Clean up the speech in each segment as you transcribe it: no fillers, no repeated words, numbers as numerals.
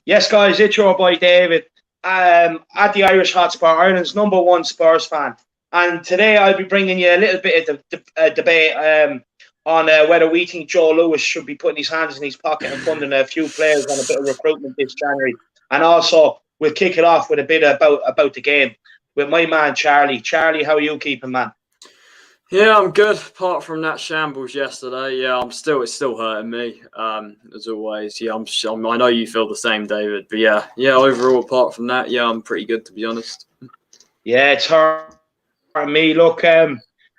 Yes, guys, it's your boy David. At the Irish Hotspur, Ireland's #1 Spurs fan. And today I'll be bringing you a little bit of debate on whether we think Joe Lewis should be putting his hands in his pocket and funding a few players on a bit of recruitment this January. And also, we'll kick it off with a bit about the game with my man Charlie. Charlie, how are you keeping, man? Yeah, I'm good. Apart from that shambles yesterday, it's still hurting me. As always, I know you feel the same, David. But overall, apart from that, I'm pretty good, to be honest. Yeah, it's hurting me. Look,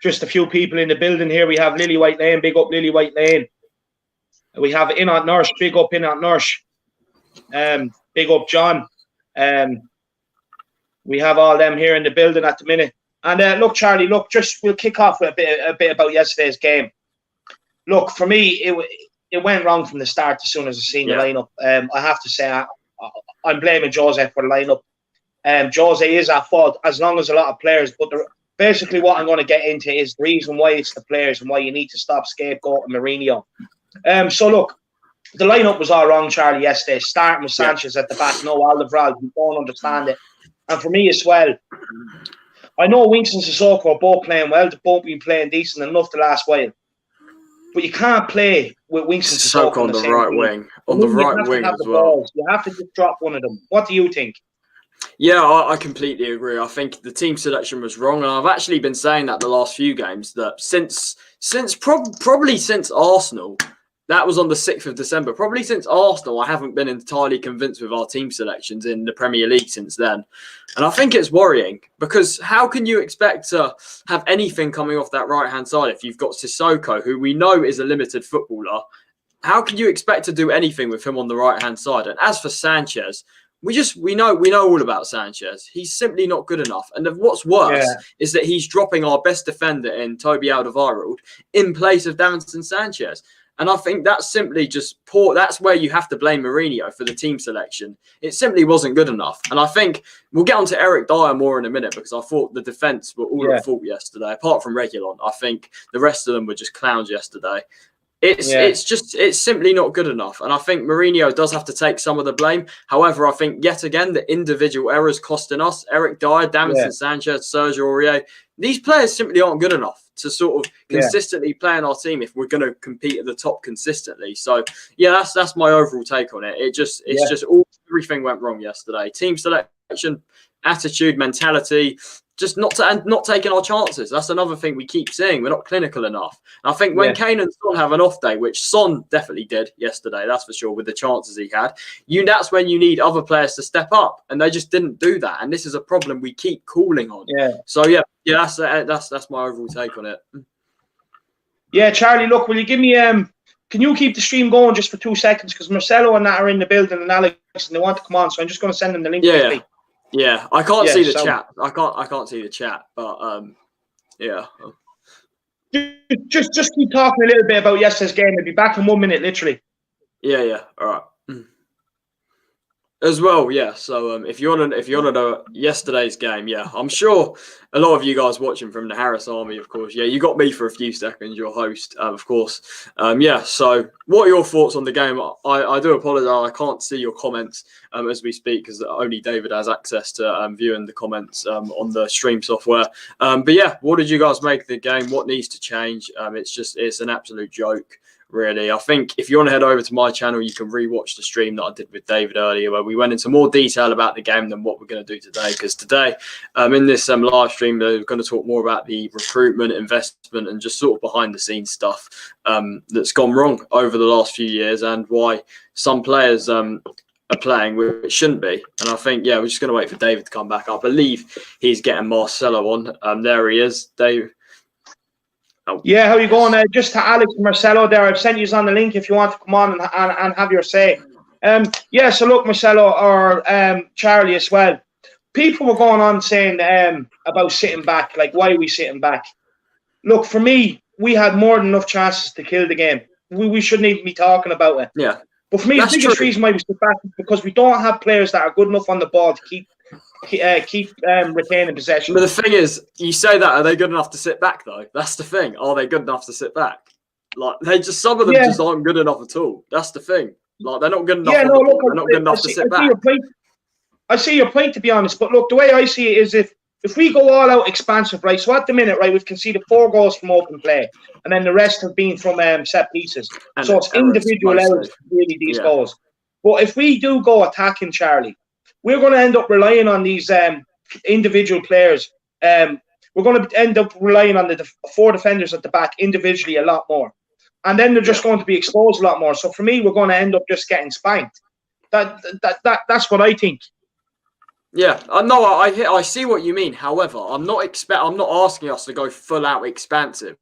just a few people in the building here. We have Lily White Lane, big up Lily White Lane. We have Inat Nurse, big up Inat Nurse. Big up John. We have all them here in the building at the minute. And look, Charlie, we'll kick off with a bit about yesterday's game. Look, for me, it went wrong from the start as soon as I seen the lineup. I have to say, I'm blaming Jose for the lineup. Jose is at fault, as long as a lot of players. But basically what I'm going to get into is the reason why it's the players and why you need to stop scapegoating Mourinho. So, look, the lineup was all wrong, Charlie, yesterday. Starting with Sanchez at the back, no Alderweireld, we don't understand it. And for me as well, I know Winks and Sissoko are both playing well. They've both been playing decent enough the last while. But you can't play with Winks and Sissoko on the right wing. On the right wing as well. You have to just drop one of them. What do you think? Yeah, I completely agree. I think the team selection was wrong. And I've actually been saying that the last few games, that probably since Arsenal, that was on the 6th of December. Probably since Arsenal, I haven't been entirely convinced with our team selections in the Premier League since then. And I think it's worrying, because how can you expect to have anything coming off that right-hand side if you've got Sissoko, who we know is a limited footballer? How can you expect to do anything with him on the right-hand side? And as for Sanchez, we know all about Sanchez. He's simply not good enough. And what's worse is that he's dropping our best defender in Toby Alderweireld in place of Davinson Sanchez. And I think that's simply just poor. That's where you have to blame Mourinho for the team selection. It simply wasn't good enough. And I think we'll get on to Eric Dyer more in a minute, because I thought the defence were all at fault yesterday, apart from Reguilon. I think the rest of them were just clowns yesterday. It's simply not good enough. And I think Mourinho does have to take some of the blame. However, I think yet again, the individual errors costing us. Eric Dyer, Davinson Sanchez, Sergio Aurier. These players simply aren't good enough to sort of consistently play in our team if we're going to compete at the top consistently. So that's my overall take on it. Everything went wrong yesterday. Team selection, attitude, mentality, just not taking our chances. That's another thing we keep seeing. We're not clinical enough. And I think when Kane and Son have an off day, which Son definitely did yesterday, that's for sure, with the chances he had, that's when you need other players to step up, and they just didn't do that. And this is a problem we keep calling on. So that's my overall take on it. Yeah, Charlie, look, will you give me can you keep the stream going just for 2 seconds, because Marcelo and that are in the building, and Alex, and they want to come on, so I'm just going to send them the link. Yeah, I can't see the chat. I can't see the chat, but Just keep talking a little bit about yesterday's game. I'll be back in 1 minute, literally. Yeah. All right. As well, so if you want to know yesterday's game, I'm sure a lot of you guys watching from the Harris Army, of course. You got me for a few seconds, your host, of course. So what are your thoughts on the game? I do apologize, I can't see your comments as we speak, because only David has access to viewing the comments on the stream software. But what did you guys make of the game? What needs to change? It's an absolute joke, really. I think if you want to head over to my channel, you can rewatch the stream that I did with David earlier, where we went into more detail about the game than what we're going to do today. Because today, in this live stream, we're going to talk more about the recruitment, investment, and just sort of behind the scenes stuff that's gone wrong over the last few years, and why some players are playing which shouldn't be. And I think, we're just going to wait for David to come back. I believe he's getting Marcelo on. There he is, Dave. Yeah, how you going? Just to Alex and Marcelo there, I've sent you on the link if you want to come on and have your say. So look, Marcelo or Charlie as well. People were going on saying about sitting back, like, why are we sitting back? Look, for me, we had more than enough chances to kill the game. We shouldn't even be talking about it. Yeah. But for me, the biggest reason why we sit back is because we don't have players that are good enough on the ball to keep retaining possession. But the thing is, you say that, are they good enough to sit back though? That's the thing. Are they good enough to sit back? Like, some of them just aren't good enough at all. That's the thing. Like, they're not good enough Yeah, on no, the look, ball. They're not good enough to I sit see back. your point. I see your point, to be honest. But look, the way I see it is if we go all out expansive, right? So at the minute, right, we've conceded 4 goals from open play, and then the rest have been from set pieces. And So it's errors, individual mostly. errors, really, these Yeah. goals. But if we do go attacking, Charlie, we're going to end up relying on these individual players. We're going to end up relying on the 4 defenders at the back individually a lot more. And then they're just going to be exposed a lot more. So for me, we're going to end up just getting spanked. That's what I think. Yeah, no, I see what you mean. However, I'm not asking us to go full out expansive.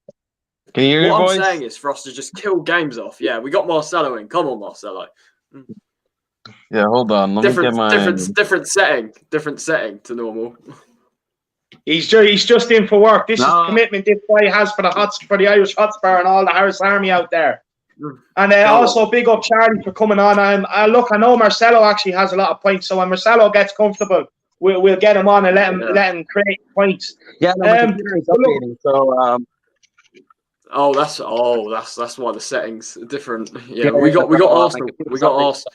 Can you hear me, What I'm boys? saying is for us to just kill games off. Yeah, we got Marcelo in. Come on, Marcelo. Yeah, hold on. Let me get my different setting to normal. He's just in for work. This is No. the commitment this guy has for the Irish Hotspur and all the Harris Army out there. And also big up Charlie for coming on. Look, I know Marcelo actually has a lot of points, so when Marcelo gets comfortable, we'll get him on and let him create points. Yeah, no, my computer is updating. So that's why the settings are different. Yeah, we got Arsenal. We got Arsenal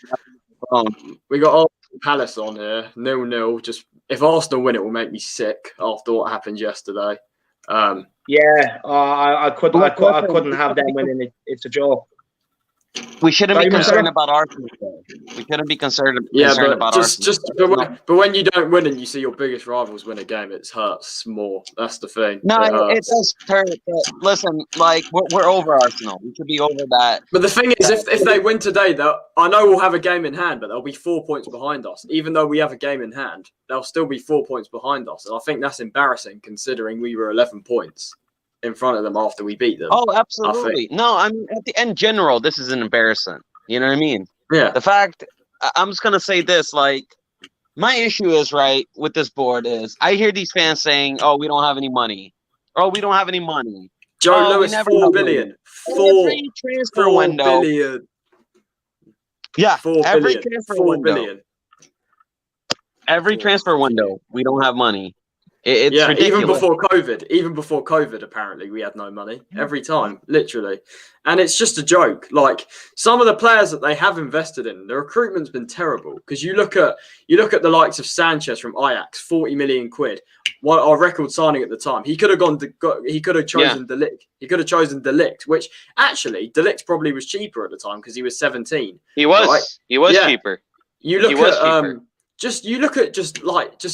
Palace on here. 0-0. Just if Arsenal win, it will make me sick after what happened yesterday. Yeah, I couldn't have them winning. It's a joke. we shouldn't be Sorry, concerned Marcelo? about Arsenal. Though. We shouldn't be concerned But about Arsenal. but when you don't win and you see your biggest rivals win a game, it hurts more. That's the thing. No, it hurts. does hurt. But listen, like we're over Arsenal. We should be over that. But the thing is, if they win today, I know we'll have a game in hand, but they'll be 4 points behind us. Even though we have a game in hand, they'll still be 4 points behind us. And I think that's embarrassing considering we were 11 points in front of them after we beat them. Oh, absolutely. No, I mean, in general, this is an embarrassment. You know what I mean? Yeah. The fact, I'm just going to say this, like, my issue is, right, with this board is, I hear these fans saying, oh, we don't have any money. Oh, we don't have any money. Joe Lewis, 4 billion. Every transfer window. Billion. Yeah, 4 every billion. transfer 4 window. billion. Every transfer window, we don't have money. It's ridiculous. Even before COVID, apparently we had no money every time, literally, and it's just a joke. Like some of the players that they have invested in, the recruitment's been terrible. Because you look at the likes of Sanchez from Ajax, 40 million quid, our record signing at the time. He could have chosen De Ligt. He could have chosen De Ligt, which actually De Ligt probably was cheaper at the time because he was 17. He was. Right? He was cheaper. You look at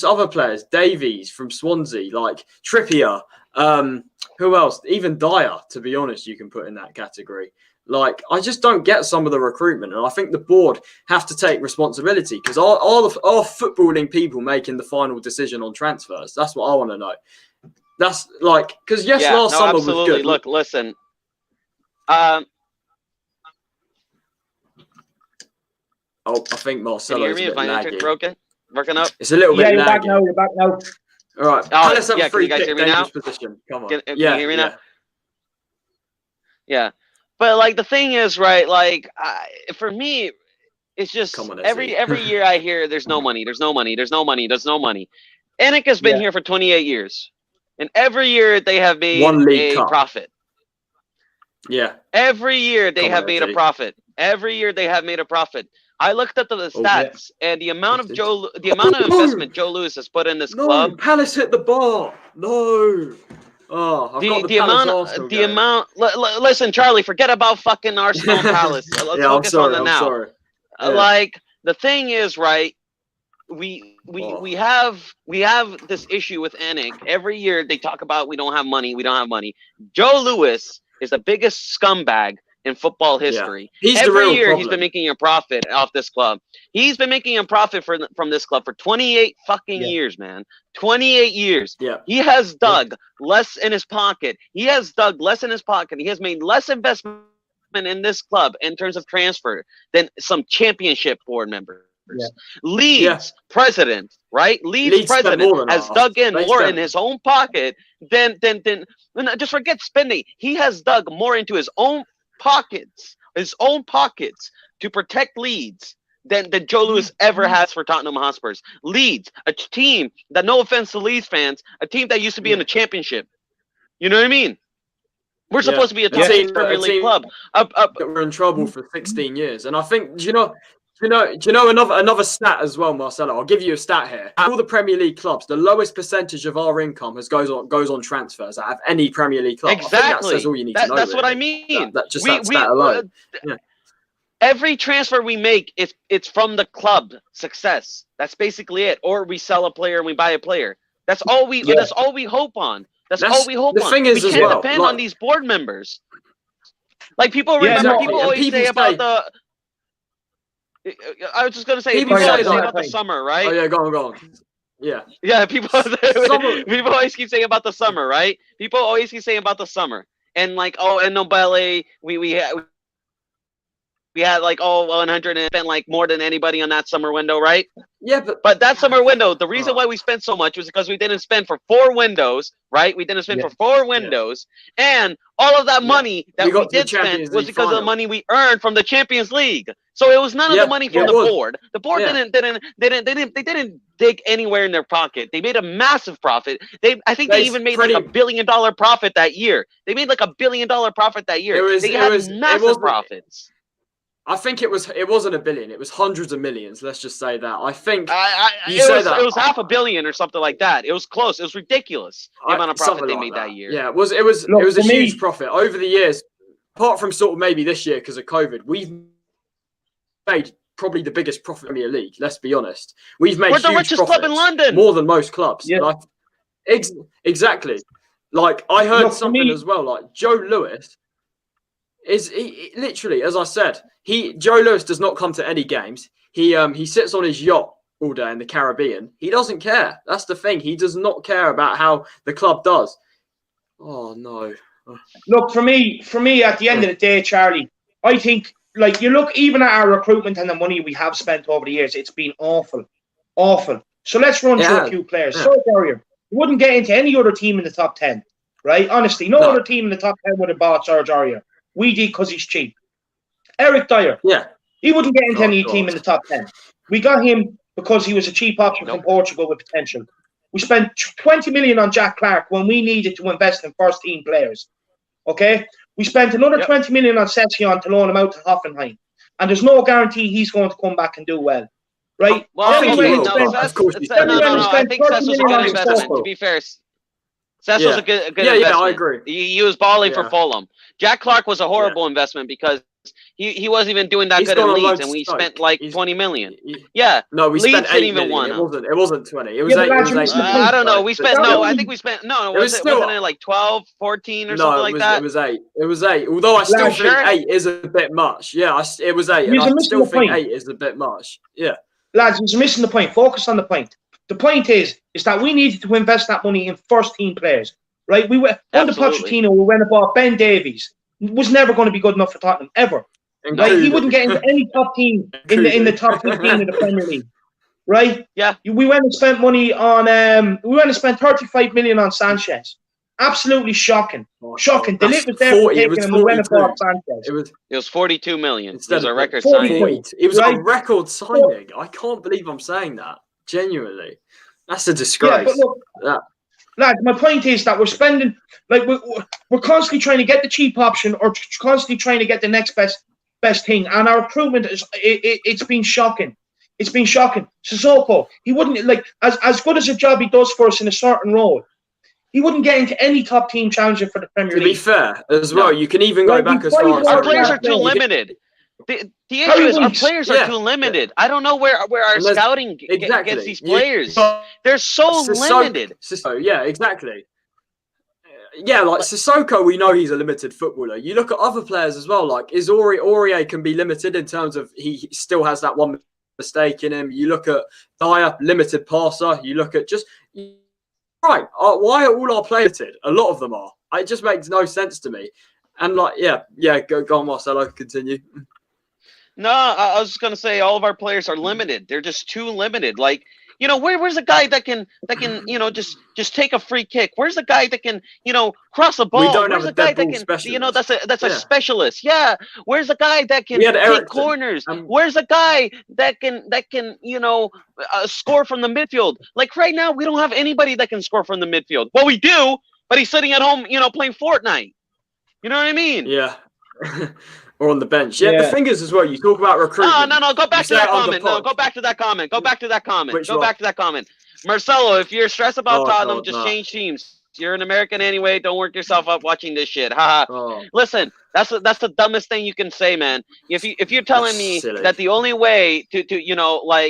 other players, Davies from Swansea, like Trippier, who else? Even Dyer, to be honest, you can put in that category. Like, I just don't get some of the recruitment, and I think the board have to take responsibility because are footballing people making the final decision on transfers? That's what I want to know. That's like because last summer absolutely. was good. Look, listen. I think Marcelo is a bit laggy. Working up? It's a little bit laggy. You're back now. All right. Let's have a free can you guys hear me dangerous now? position. Come on. Can you hear me now? Yeah. Yeah. But, like, the thing is, right, like, for me, it's just every year I hear there's no money, there's no money, there's no money, there's no money. Anik has been here for 28 years. And every year they have made a profit. Yeah. Every year they have made a profit. Every year they have made a profit. I looked at the stats and the amount of investment Joe Lewis has put in this club. Palace hit the bar. No. Oh, I've got the amount. Listen, Charlie, forget about fucking Arsenal and Palace. Let's focus on the now. Sorry. Like the thing is, right? We have this issue with Anik. Every year they talk about we don't have money. We don't have money. Joe Lewis is the biggest scumbag in football history. Yeah. Every year he's been making a profit off this club. He's been making a profit from this club for 28 fucking years, man. 28 years. Yeah. He has dug less in his pocket. He has made less investment in this club in terms of transfer than some championship board members. Yeah. Leeds president, right? Leeds president has dug in more in his own pocket than just forget spending. He has dug more into his own pockets to protect Leeds than Joe Lewis ever has for Tottenham Hotspurs. Leeds, a team that, no offense to Leeds fans, a team that used to be in the championship. You know what I mean? We're supposed to be a top six Premier League club. We're in trouble for 16 years, and I think do you know another stat as well, Marcelo? I'll give you a stat here. All the Premier League clubs, the lowest percentage of our income goes on transfers out of any Premier League club. Exactly. I think that says all you need to know. That's what I mean. That stat alone. Every transfer we make, it's from the club success. That's basically it. Or we sell a player and we buy a player. That's all we. Yeah. That's all we hope on. That's all we hope on. The thing is, we can't depend on these board members. Like people remember, people always say about the. I was just gonna say, people always say about the summer, right? Oh yeah, go on. Yeah. Yeah, people always keep saying about the summer, right? People always keep saying about the summer, and like, oh, and Nobele, we had like 100 and spent like more than anybody on that summer window, right? Yeah, but that summer window, the reason why we spent so much was because we didn't spend for 4 windows, right? We didn't spend for 4 windows, and all of that money that we did spend was because of the money we earned from the Champions League. So it was none of the money from the board. The board didn't dig anywhere in their pocket. They made a massive profit. I think they even made like $1 billion profit that year. They made like $1 billion profit that year. They had massive profits. I think it wasn't $1 billion. It was hundreds of millions. Let's just say that. I think it was $500 million or something like that. It was close. It was ridiculous the amount of profit they made that year. Yeah, it was a huge profit over the years. Apart from sort of maybe this year because of COVID, we've made probably the biggest profit in the Premier League. Let's be honest. We've made the richest club in London, more than most clubs. Yeah. Exactly. Like I heard something as well. Like Joe Lewis. He literally, as I said, Joe Lewis does not come to any games. He sits on his yacht all day in the Caribbean. He doesn't care. That's the thing. He does not care about how the club does. Oh no. Look, for me, at the end of the day, Charlie, I think like you look even at our recruitment and the money we have spent over the years, it's been awful. So let's run through a few players. Yeah. So Dyer wouldn't get into any other team in the top 10, right? Honestly, no other team in the top 10 would have bought Serge Aurier. We did because he's cheap. Eric Dyer. Yeah. He wouldn't get into any team in the top 10. We got him because he was a cheap option from Portugal with potential. We spent 20 million on Jack Clark when we needed to invest in first team players. Okay? We spent another 20 million on Session to loan him out to Hoffenheim. And there's no guarantee he's going to come back and do well. Right? Well, I think I think Session's a good investment, to be fair. Cecil's a good investment. Yeah, I agree. He was balling for Fulham. Jack Clark was a horrible investment because he wasn't even doing that good in Leeds, and we spent like 20 million. No, we Leeds spent 8 even million. It wasn't 20. It was 8. I don't know. We spent I think we spent wasn't it like 12, 14 or something like that? It was 8. It was 8. Although I still think 8 is a bit much. Yeah, it was 8. And I still think 8 is a bit much. Yeah. Lads, you're missing the point. Focus on the point. The point is that we needed to invest that money in first team players, right? We were under Pochettino. We went and bought Ben Davies. Was never going to be good enough for Tottenham ever. Right? He wouldn't get into any top team in the top 15 in the Premier League, right? Yeah. We went and spent money on. We went and spent 35 million on Sanchez. Absolutely shocking. Shocking. The lit was there for taking him. We went and bought Sanchez. It was 42 million. It was a record signing. It was a record signing. I can't believe I'm saying that. Genuinely, that's a disgrace. Yeah, but look, lads, my point is that we're spending, like we're constantly trying to get the cheap option or constantly trying to get the next best thing, and our recruitment it's been shocking. It's been shocking. Sissoko, he wouldn't as good as a job he does for us in a certain role. He wouldn't get into any top team challenger for the Premier League. To be fair, as well, you can even go back as far as our players are too limited. The issue is our players are too limited. I don't know where our scouting gets these players. They're so limited. Yeah, exactly. Yeah, like Sissoko, we know he's a limited footballer. You look at other players as well, like Aurier can be limited in terms of he still has that one mistake in him. You look at Dyer, limited passer. You look at why are all our players limited? A lot of them are. It just makes no sense to me. And go on, Marcelo, continue. No, I was just gonna say all of our players are limited. They're just too limited. Like, where's a guy that can just take a free kick? Where's a guy that can cross a ball? We don't Where's have a guy that can specialist. that's a specialist? Yeah. Where's a guy that can take corners? Where's a guy that can score from the midfield? Like right now, we don't have anybody that can score from the midfield. Well, we do, but he's sitting at home, playing Fortnite. You know what I mean? Yeah. Or on the bench. Yeah, the thing is as well, you talk about recruitment. No, go back to that comment. No, go back to that comment. Go back to that comment. Which go one? back to that comment. Marcelo, if you're stressed about Tottenham, God, just change teams. You're an American anyway. Don't work yourself up watching this shit. Haha. Oh. Listen, that's the dumbest thing you can say, man. If you're telling me that the only way to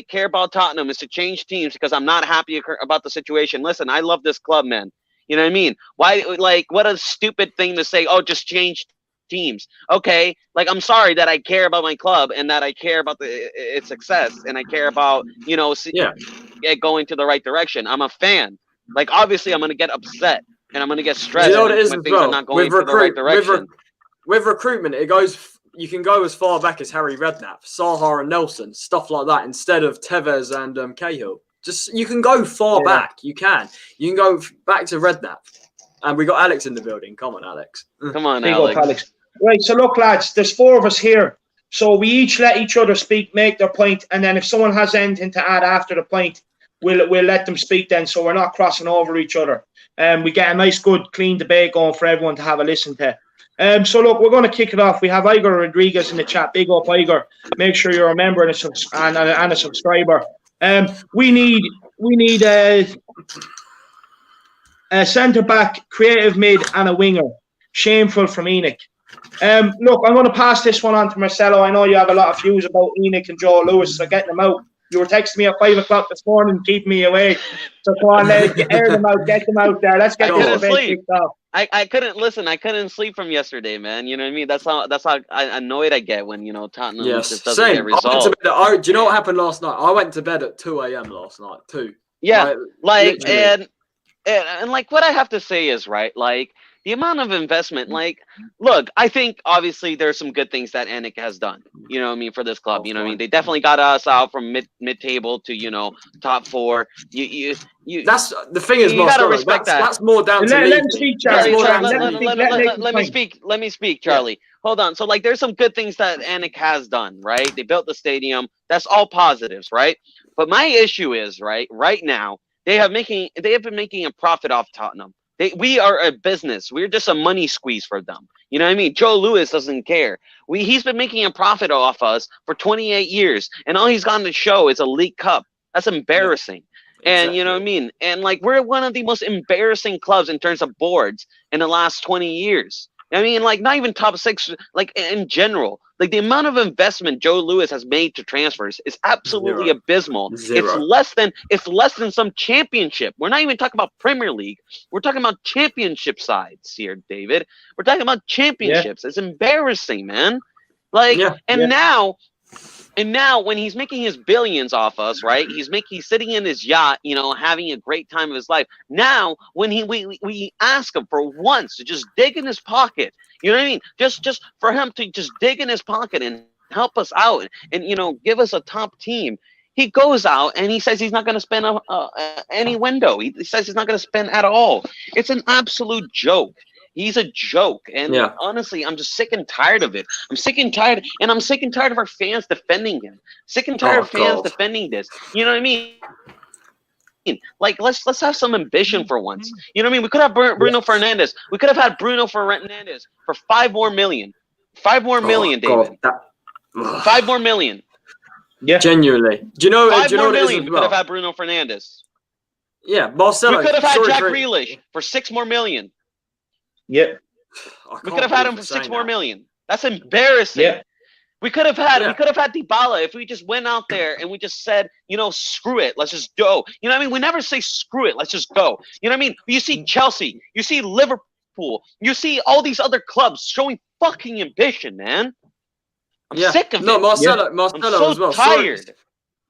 care about Tottenham is to change teams because I'm not happy about the situation. Listen, I love this club, man. You know what I mean? Why? What a stupid thing to say. Oh, just change teams. Okay, I'm sorry that I care about my club and that I care about its success and I care about it going to the right direction. I'm a fan. Obviously, I'm gonna get upset and I'm gonna get stressed when things are not going to the right direction. With recruitment, it goes. You can go as far back as Harry Redknapp, Saha, and Nelson, stuff like that, instead of Tevez and Cahill. Just you can go far back. You can go back to Redknapp, and we got Alex in the building. Come on, Alex. Come on, Alex. Right. So look, lads, there's 4 of us here. So we each let each other speak, make their point, and then if someone has anything to add after the point, we'll let them speak then, so we're not crossing over each other. We get a nice, good, clean debate going for everyone to have a listen to. So look, we're going to kick it off. We have Igor Rodriguez in the chat. Big up, Igor. Make sure you're a member and a subscriber. We need a centre back, creative mid, and a winger. Shameful from Enoch. Look, I'm going to pass this one on to Marcelo. I know you have a lot of views about Enoch and Joe Lewis, so get them out. You were texting me at 5 o'clock this morning, keeping me awake. So come on, air them out, get them out there. Let's get this debate kicked off. I couldn't listen. I couldn't sleep from yesterday, man. You know what I mean? That's how annoyed I get when Tottenham just doesn't get resolved. Do you know what happened last night? I went to bed at 2 a.m. last night. 2. Yeah, and what I have to say is the amount of investment, look, I think obviously there's some good things that Anik has done, you know what I mean, for this club. You know what I mean? They definitely got us out from mid-table to, top 4. That's the thing is, you gotta respect that. That's more down to me. Let me speak, Charlie. Let me speak, Charlie. Yeah. Hold on. So, there's some good things that Anik has done, right? They built the stadium. That's all positives, right? But my issue is, right now, they have been making a profit off Tottenham. We are a business. We're just a money squeeze for them. You know what I mean? Joe Lewis doesn't care. He's been making a profit off us for 28 years, and all he's gotten to show is a League Cup. That's embarrassing. Yeah, exactly. And you know what I mean? And we're one of the most embarrassing clubs in terms of boards in the last 20 years. I mean, not even top 6, in general. The amount of investment Joe Lewis has made to transfers is absolutely abysmal. It's less than some championship. We're not even talking about Premier League. We're talking about championship sides here, David. We're talking about championships. Yeah. It's embarrassing, man. Now when he's making his billions off us, right? He's sitting in his yacht, having a great time of his life. Now, when we ask him for once to just dig in his pocket, you know what I mean? Just for him to just dig in his pocket and help us out and give us a top team. He goes out and he says he's not going to spend any window. He says he's not going to spend at all. It's an absolute joke. He's a joke. And honestly, I'm just sick and tired of it. I'm sick and tired of our fans defending him. Sick and tired of fans defending this. You know what I mean? Let's have some ambition for once. You know what I mean? We could have Bruno Fernandes. We could have had Bruno Fernandes for 5 more million. 5 more million, David. 5 more million. Yeah, genuinely. Do you know? 5 more million. We could have had Bruno Fernandes. Yeah, Marcelo. We could have had Jack Grealish for 6 more million. Yeah. We could have had him for 6 more million. That's embarrassing. Yeah. We could have had Dybala if we just went out there and we just said, screw it, let's just go. You know what I mean? We never say screw it, let's just go. You know what I mean? You see Chelsea, you see Liverpool, you see all these other clubs showing fucking ambition, man. I'm sick of it. Marcelo I'm so as well. Tired.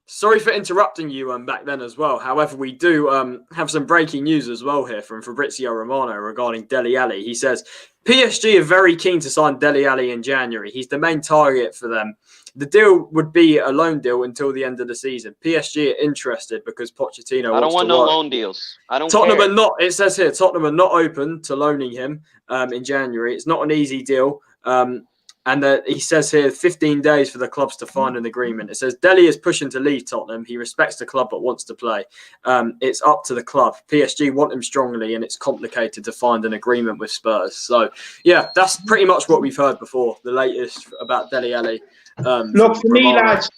Sorry for interrupting you back then as well. However, we do have some breaking news as well here from Fabrizio Romano regarding Dele Alli. He says, PSG are very keen to sign Dele Alli in January. He's the main target for them. The deal would be a loan deal until the end of the season. PSG are interested because Pochettino I don't want no loan deals. I don't Tottenham care. Are not, it says here, Tottenham are not open to loaning him in January. It's not an easy deal. And he says here 15 days for the clubs to find an agreement. It says Dele is pushing to leave Tottenham. He respects the club but wants to play. It's up to the club. PSG want him strongly, and it's complicated to find an agreement with Spurs. So, yeah, that's pretty much what we've heard before. The latest about Dele Alli. Look, for me, lads,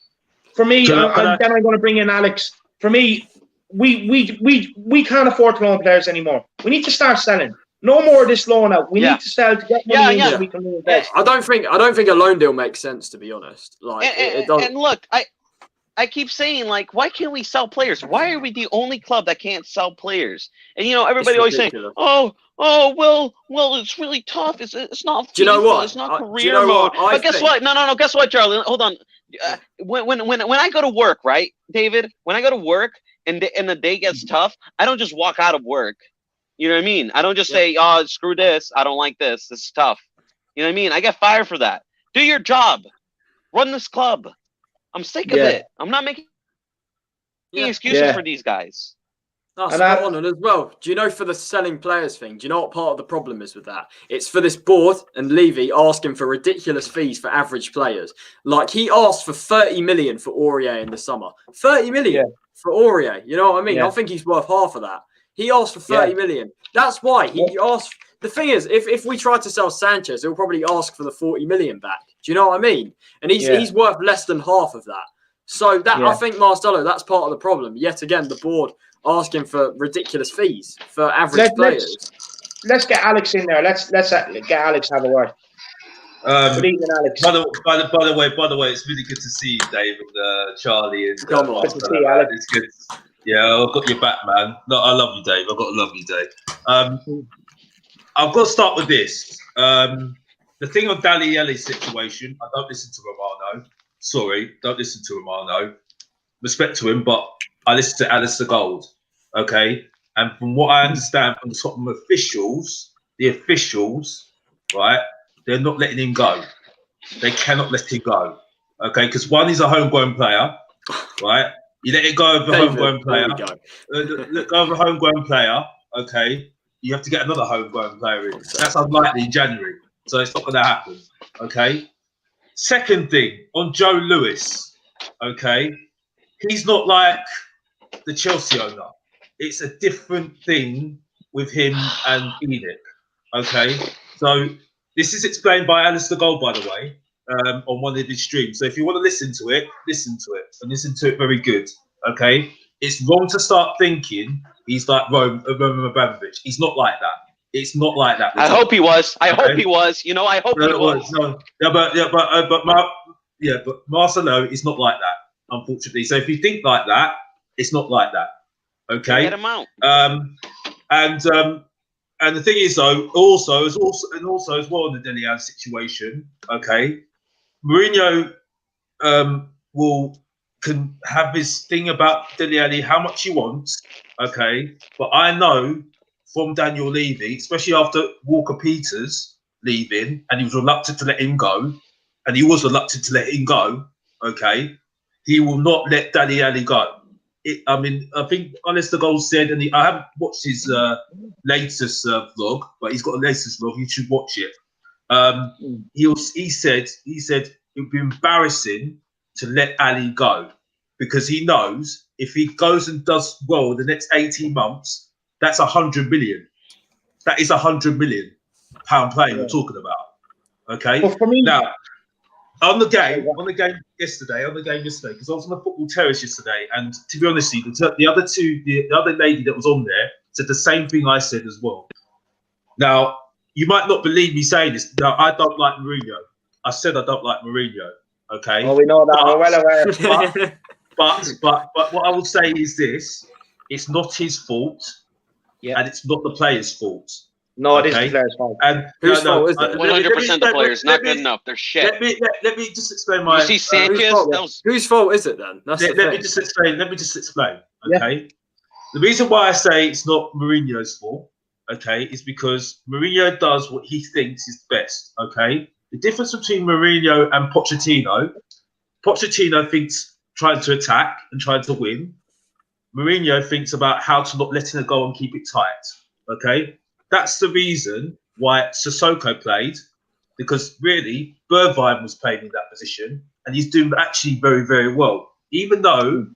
I'm going to bring in Alex. For me, we can't afford to loan players anymore. We need to start selling. No more of this loan out. We need to sell to get money in so we can reinvest. I don't think a loan deal makes sense, to be honest. Like, it doesn't. And look, I keep saying, like, why can't we sell players? Why are we the only club that can't sell players? And everybody always saying, well, it's really tough. It's not FIFA. Do you know what? It's not career mode. But guess what? No. Guess what, Charlie? Hold on. When I go to work, right, David? When I go to work and the day gets tough, I don't just walk out of work. You know what I mean? I don't just say, oh, screw this. I don't like this. This is tough. You know what I mean? I get fired for that. Do your job. Run this club. I'm sick of it. I'm not making excuses for these guys. That's spot on. And as well, do you know, for the selling players thing, do you know what part of the problem is with that? It's for this board and Levy asking for ridiculous fees for average players. Like, he asked for 30 million for Aurier in the summer. 30 million for Aurier. You know what I mean? I think he's worth half of that. He asked for 30 million. That's why he asked. The thing is, if we try to sell Sanchez, he'll probably ask for the 40 million back. Do you know what I mean? And he's worth less than half of that. So that I think, Marcelo, that's part of the problem. Yet again, the board asking for ridiculous fees for average players. Let's get Alex in there. Let's get Alex have a word. Good evening, Alex. By the way, it's really good to see you, Dave, and Charlie, and good to see you, Alex. It's good. Yeah, I've got your back, man. No, I love you, Dave. I've got to love you, Dave. I've got to start with this. The thing on Dele Alli's situation, I don't listen to Romano. Sorry, don't listen to Romano. Respect to him, but I listen to Alistair Gold. Okay? And from what I understand from the Tottenham officials, the officials, right, they're not letting him go. They cannot let him go. Okay? Because one, he's a homegrown player, right? You let it go of a homegrown player. Let go of a homegrown player, okay? You have to get another homegrown player in. That's unlikely in January. So it's not going to happen, okay? Second thing, on Joe Lewis, okay? He's not like the Chelsea owner. It's a different thing with him and Enoch, okay? So this is explained by Alistair Gold, by the way, on one of his streams. So if you want to listen to it, and listen to it very good, okay? It's wrong to start thinking he's like Roman Abramovich. He's not like that. It's not like that. I hope he was. I hope he was. You know, I hope he was. But Marcelo is not like that, unfortunately. So if you think like that, it's not like that. Okay. Get him out. And the thing is, though, also as well in the Dele Alli situation, okay, Mourinho can have his thing about Dele Alli how much he wants, okay, but I know from Daniel Levy, especially after Walker Peters leaving, and he was reluctant to let him go, okay, he will not let Dele Alli go. I think Alistair Gold said, and I haven't watched his latest vlog, but he's got a latest vlog. You should watch it. He said it would be embarrassing to let Ali go because he knows if he goes and does well in the next 18 months, that's 100 million. That is 100 million pound player you're talking about. Okay. Well, for me now. On the game yesterday, because I was on the football terrace yesterday, and to be honest with you, the other lady that was on there said the same thing I said as well. Now, you might not believe me saying this. Now, I don't like Mourinho. I said I don't like Mourinho. Okay. Well, we know that. We're well aware. But what I will say is this: it's not his fault, and it's not the player's fault. No, it is the player's fault. And whose fault is it? 100% the players. Not good enough. They're shit. Let me just explain my. You see Sanchez? Whose fault is it then? Let me just explain. Okay. Yeah. The reason why I say it's not Mourinho's fault, okay, is because Mourinho does what he thinks is best. Okay. The difference between Mourinho and Pochettino thinks trying to attack and trying to win. Mourinho thinks about how to not letting it go and keep it tight. Okay. That's the reason why Sissoko played because really Bergwijn was playing in that position, and he's doing actually very, very well. Even though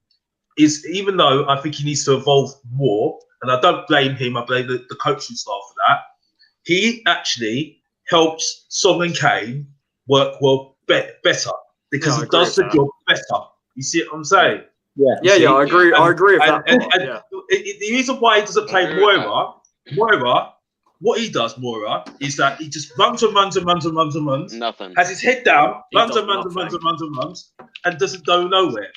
I think he needs to evolve more, and I don't blame him. I blame the coaching staff for that. He actually helps Son and Kane work better because he does the job better. You see what I'm saying? Yeah, I agree. I agree with that. The reason why he doesn't play Moira, what he does, Moira, is that he just runs. Nothing. Has his head down, runs, and doesn't go nowhere.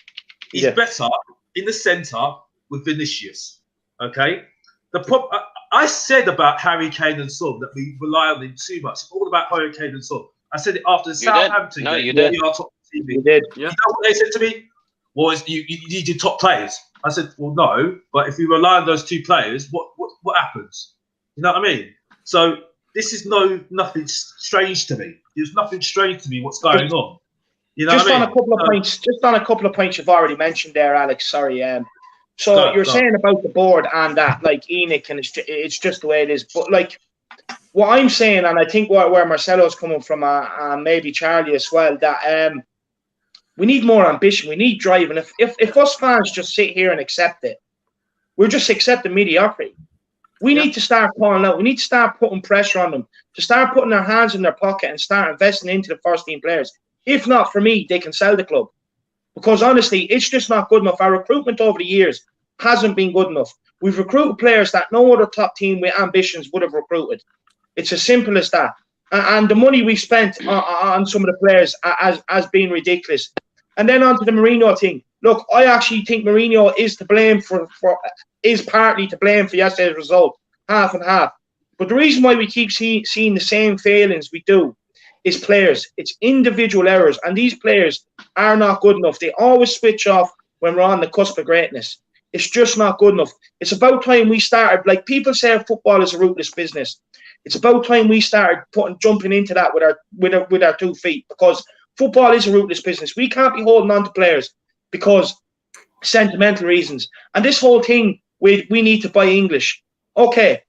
He's better in the centre with Vinicius. Okay? I said about Harry Kane and Son that we rely on him too much. It's all about Harry Kane and Son. I said it after the Southampton game. You did. You did. You know what they said to me? Well, you need your top players. I said, well, no, but if we rely on those two players, what happens? You know what I mean? So this is nothing strange to me. There's nothing strange to me what's going on. You know just what I mean? On a couple of points you've already mentioned there, Alex. Sorry. So you're saying about the board and that, like Enoch, and it's just the way it is. But like what I'm saying, and I think where Marcelo's coming from, and maybe Charlie as well, that we need more ambition. We need drive. And if us fans just sit here and accept it, we're just accepting mediocrity. We need to start calling out. We need to start putting pressure on them, to start putting their hands in their pocket and start investing into the first team players. If not, for me, they can sell the club. Because honestly, it's just not good enough. Our recruitment over the years hasn't been good enough. We've recruited players that no other top team with ambitions would have recruited. It's as simple as that. And the money we spent on some of the players has been ridiculous. And then on to the Mourinho thing. Look, I actually think Mourinho is to blame is partly to blame for yesterday's result, half and half. But the reason why we keep seeing the same failings we do is players. It's individual errors, and these players are not good enough. They always switch off when we're on the cusp of greatness. It's just not good enough. It's about time we started. Like people say, football is a ruthless business. It's about time we started jumping into that with our 2 feet, because football is a ruthless business. We can't be holding on to players because sentimental reasons. And this whole thing we need to buy English. Okay,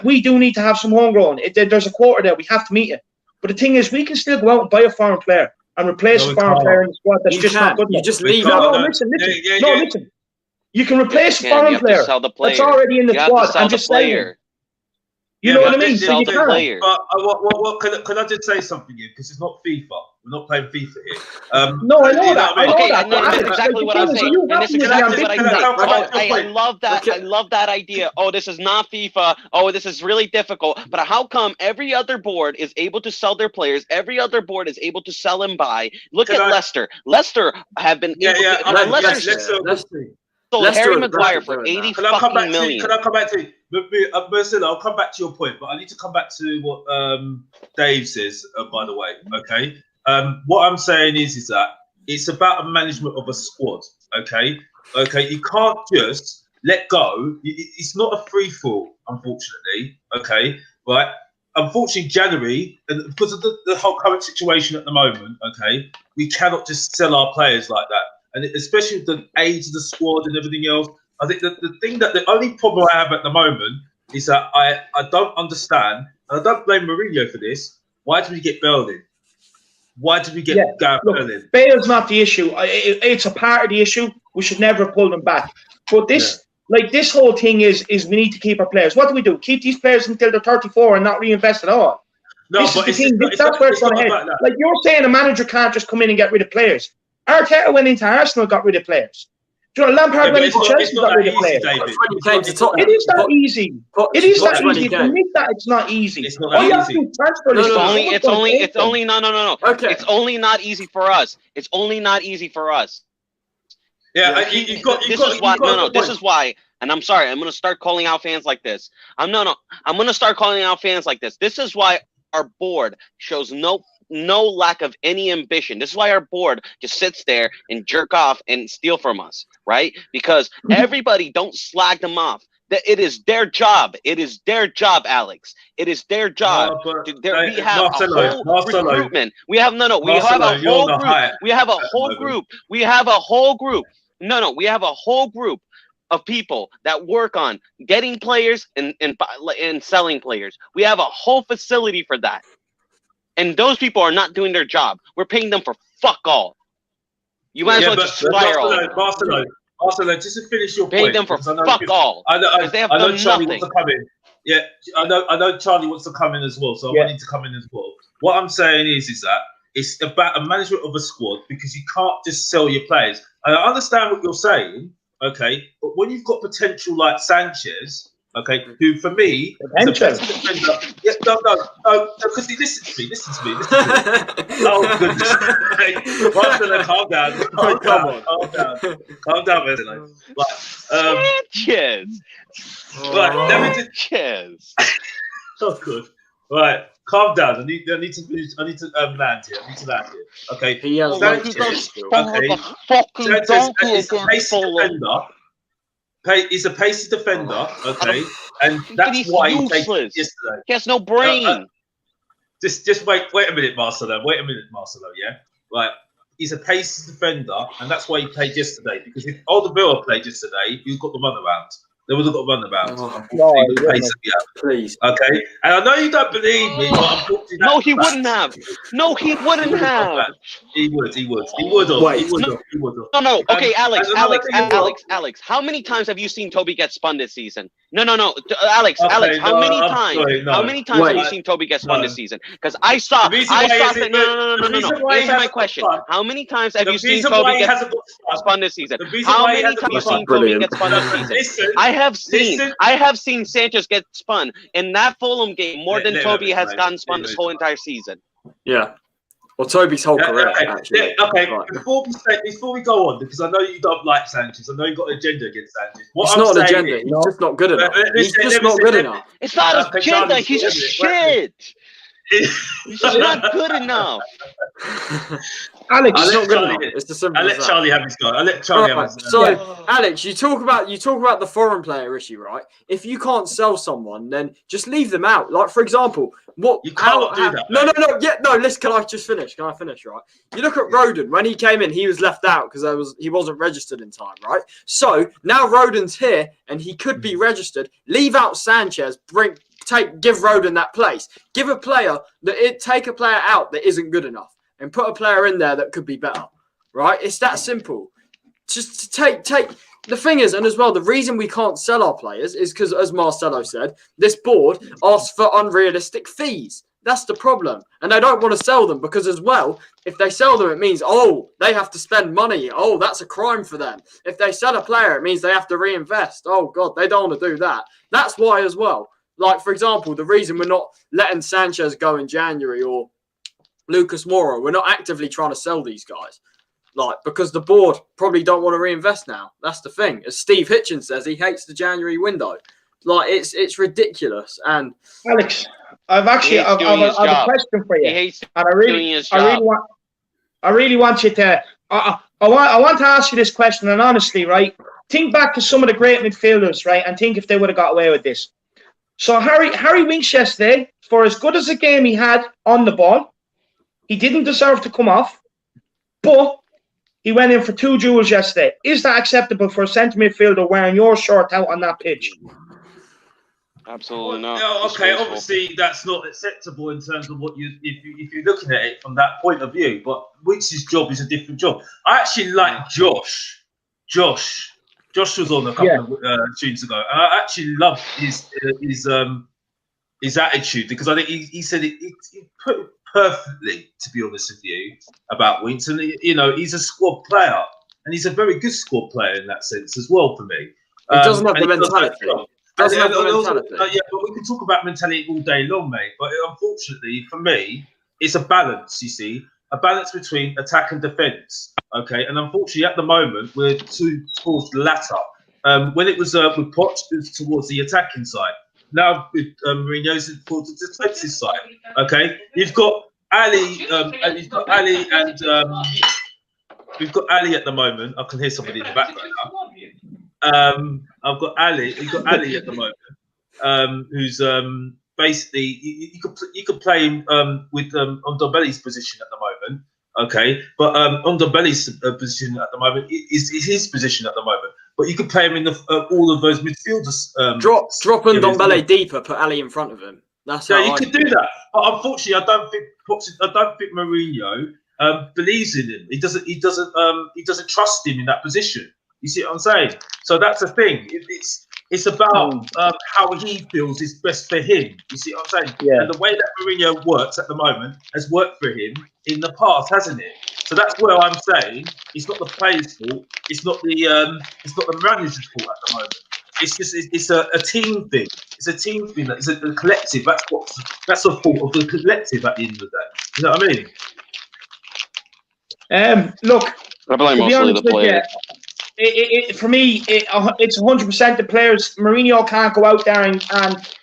we do need to have some homegrown. There's a quota there. We have to meet it. But the thing is, we can still go out and buy a foreign player and replace a foreign player in the squad that's just not good enough. You just leave listen. You can replace a foreign player that's already in the squad and just sell him. You know what I mean? So you can. But can I just say something here? Because it's not FIFA. We're not playing FIFA here. No, I know that. That's exactly what I'm saying. And this is exactly what I say. I love that. I love that idea. Oh, this is not FIFA. Oh, this is really difficult. But how come every other board is able to sell their players? Every other board is able to sell and buy. Look at Leicester. Leicester have been able to. Leicester sold Harry Maguire for 80 fucking million. Can I come back to you? Marcelo, I'll come back to your point, but I need to come back to what Dave says, by the way, okay? What I'm saying is that it's about a management of a squad, okay? Okay, you can't just let go. It's not a free-for-all, unfortunately, okay? Right? Unfortunately, January, and because of the whole current situation at the moment, okay, we cannot just sell our players like that. And especially with the age of the squad and everything else, I think that the only problem I have at the moment is that I don't understand, and I don't blame Mourinho for this. Why did we get Berlin? Why did we get Berlin? Bale's not the issue. It's a part of the issue. We should never pull them back. But this, this whole thing is we need to keep our players. What do? Keep these players until they're 34 and not reinvest at all? No, this but is the thing. That's where it's going to head. Like you're saying, a manager can't just come in and get rid of players. Arteta went into Arsenal, got rid of players. Lampard went into Chelsea, got rid of players. It is not easy. It is not easy. To admit that it's not easy. It's not easy. It's only no. Okay. It's only not easy for us. It's only not easy for us. Yeah, this is why. And I'm sorry, I'm going to start calling out fans like this. I'm going to start calling out fans like this. This is why our board shows no lack of any ambition. This is why our board just sits there and jerk off and steal from us, right? Because everybody don't slag them off. It is their job. It is their job, Alex. It is their job. We have a whole recruitment. We have a whole group. We have a whole group of people that work on getting players and selling players. We have a whole facility for that. and those people are not doing their job. We're paying them for fuck all. You might as well just fire all. Barcelona, just to finish your Paying point. them for fuck all. I know they have Charlie nothing. wants to come in. Yeah, I know Charlie wants to come in as well, so I want him to come in as well. What I'm saying is that it's about a management of a squad, because you can't just sell your players. And I understand what you're saying, okay, but when you've got potential like Sanchez, okay, who for me is the best defender. Yeah, no, because listen to me. Oh goodness, Barcelona, calm down, calm down, Barcelona. Sanchez. Right, let me just. Sanchez. Oh, good. Right, calm down. I need to land here. Okay. He has Sanchez. Sanchez is a pacey defender. He's a pacey defender. Okay, and that's why he played yesterday. He has no brain. Just wait a minute, Marcelo. Yeah, right. He's a pacey defender, and that's why he played yesterday. Because if Alderweireld played yesterday, he's got the runaround. They would have got run about. Please. Okay. And I know you don't believe me, but unfortunately. No, he wouldn't have. No, he wouldn't have. He would have. No. Okay, Alex. How many times have you seen Toby get spun this season? No. Alex, how many times have you seen Toby get spun this season? Because I saw. No. Answer my question. How many times have you seen Toby get spun this season? How many times have you seen Toby get spun this season? I have seen Sanchez get spun in that Fulham game more than Toby has gotten spun this whole entire season. Yeah. Well, Toby's whole career, actually. Okay, right. Before we go on, because I know you don't like Sanchez, I know you've got an agenda against Sanchez. It's not an agenda. He's just not good enough. He's just not good enough. It's not an agenda. He's just shit. He's just not good enough. Alex, it's not good enough. It's the simple. I'll let Charlie have his go. So, Alex, you talk about the foreign player issue, right? If you can't sell someone, then just leave them out. Like, for example, what you can't do that. No. Listen, can I just finish? Can I finish? Right. You look at Rodon. When he came in, he was left out because he wasn't registered in time, right? So now Rodon's here and he could be registered. Leave out Sanchez. Give Rodon that place. Give a player take a player out that isn't good enough and put a player in there that could be better, right? It's that simple. Just to take. The thing is, and as well, the reason we can't sell our players is because, as Marcelo said, this board asks for unrealistic fees. That's the problem. And they don't want to sell them because, as well, if they sell them, it means, they have to spend money. Oh, that's a crime for them. If they sell a player, it means they have to reinvest. Oh, God, they don't want to do that. That's why, as well. Like, for example, the reason we're not letting Sanchez go in January or Lucas Moura, we're not actively trying to sell these guys. Like, because the board probably don't want to reinvest now. That's the thing. As Steve Hitchens says, he hates the January window. Like, it's ridiculous. And Alex, I've a question for you. He hates and doing his job. I really want you to. I want to ask you this question, and honestly, right? Think back to some of the great midfielders, right, and think if they would have got away with this. So Harry Winks yesterday, for as good as a game he had on the ball, he didn't deserve to come off, but he went in for 2 duels yesterday. Is that acceptable for a centre midfielder wearing your shirt out on that pitch? Absolutely not. No, okay, obviously that's not acceptable in terms of what if you're looking at it from that point of view. But Winks' job is a different job. I actually like Josh. Josh was on a couple of tunes ago, and I actually loved his attitude, because I think he said he put it perfectly, to be honest with you, about Winks. And he's a squad player, and he's a very good squad player in that sense as well for me. He doesn't have the mentality. But we can talk about mentality all day long, mate. But unfortunately, for me, it's a balance. You see, a balance between attack and defence. Okay, and unfortunately, at the moment, we're towards the latter. When it was with Poch, it was towards the attacking side. Now with Mourinho's towards the defensive side. Okay, you've got Ali, and you've got Ali, and we've got Ali at the moment. I can hear somebody in the background now. I've got Ali. You've got Ali at the moment, who's basically you could play him with Ndombele's position at the moment. Okay, but Ndombele's position at the moment is his position at the moment. But you could play him in all of those midfielders. Drop Ndombele deeper, put Ali in front of him. That's Yeah, how you I could do that, but unfortunately, I don't think Mourinho believes in him. He doesn't trust him in that position. You see what I'm saying? So that's the thing. It's about how he feels is best for him. You see what I'm saying? Yeah. And the way that Mourinho works at the moment has worked for him in the past, hasn't it? So that's where I'm saying it's not the players' fault. It's not the manager's fault at the moment. It's a team thing. It's a team thing. It's a collective. That's the fault of the collective at the end of the day. You know what I mean? Look, I blame to be mostly honest the with you, players. for me, it's 100% the players. Mourinho can't go out there and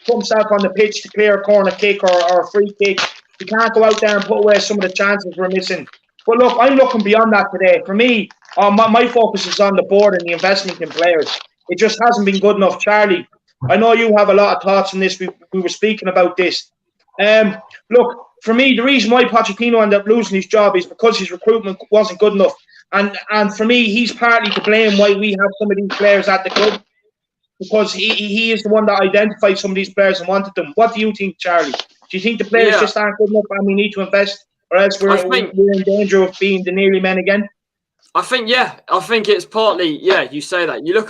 put himself on the pitch to clear a corner kick or a free kick. He can't go out there and put away some of the chances we're missing. But look, I'm looking beyond that today. For me, my focus is on the board and the investment in players. It just hasn't been good enough. Charlie, I know you have a lot of thoughts on this. We were speaking about this. Look, for me, the reason why Pochettino ended up losing his job is because his recruitment wasn't good enough. And for me, he's partly to blame why we have some of these players at the club, because he is the one that identified some of these players and wanted them. What do you think, Charlie? Do you think the players just aren't good enough and we need to invest, or else we're in danger of being the nearly men again? I think it's partly you say that. You look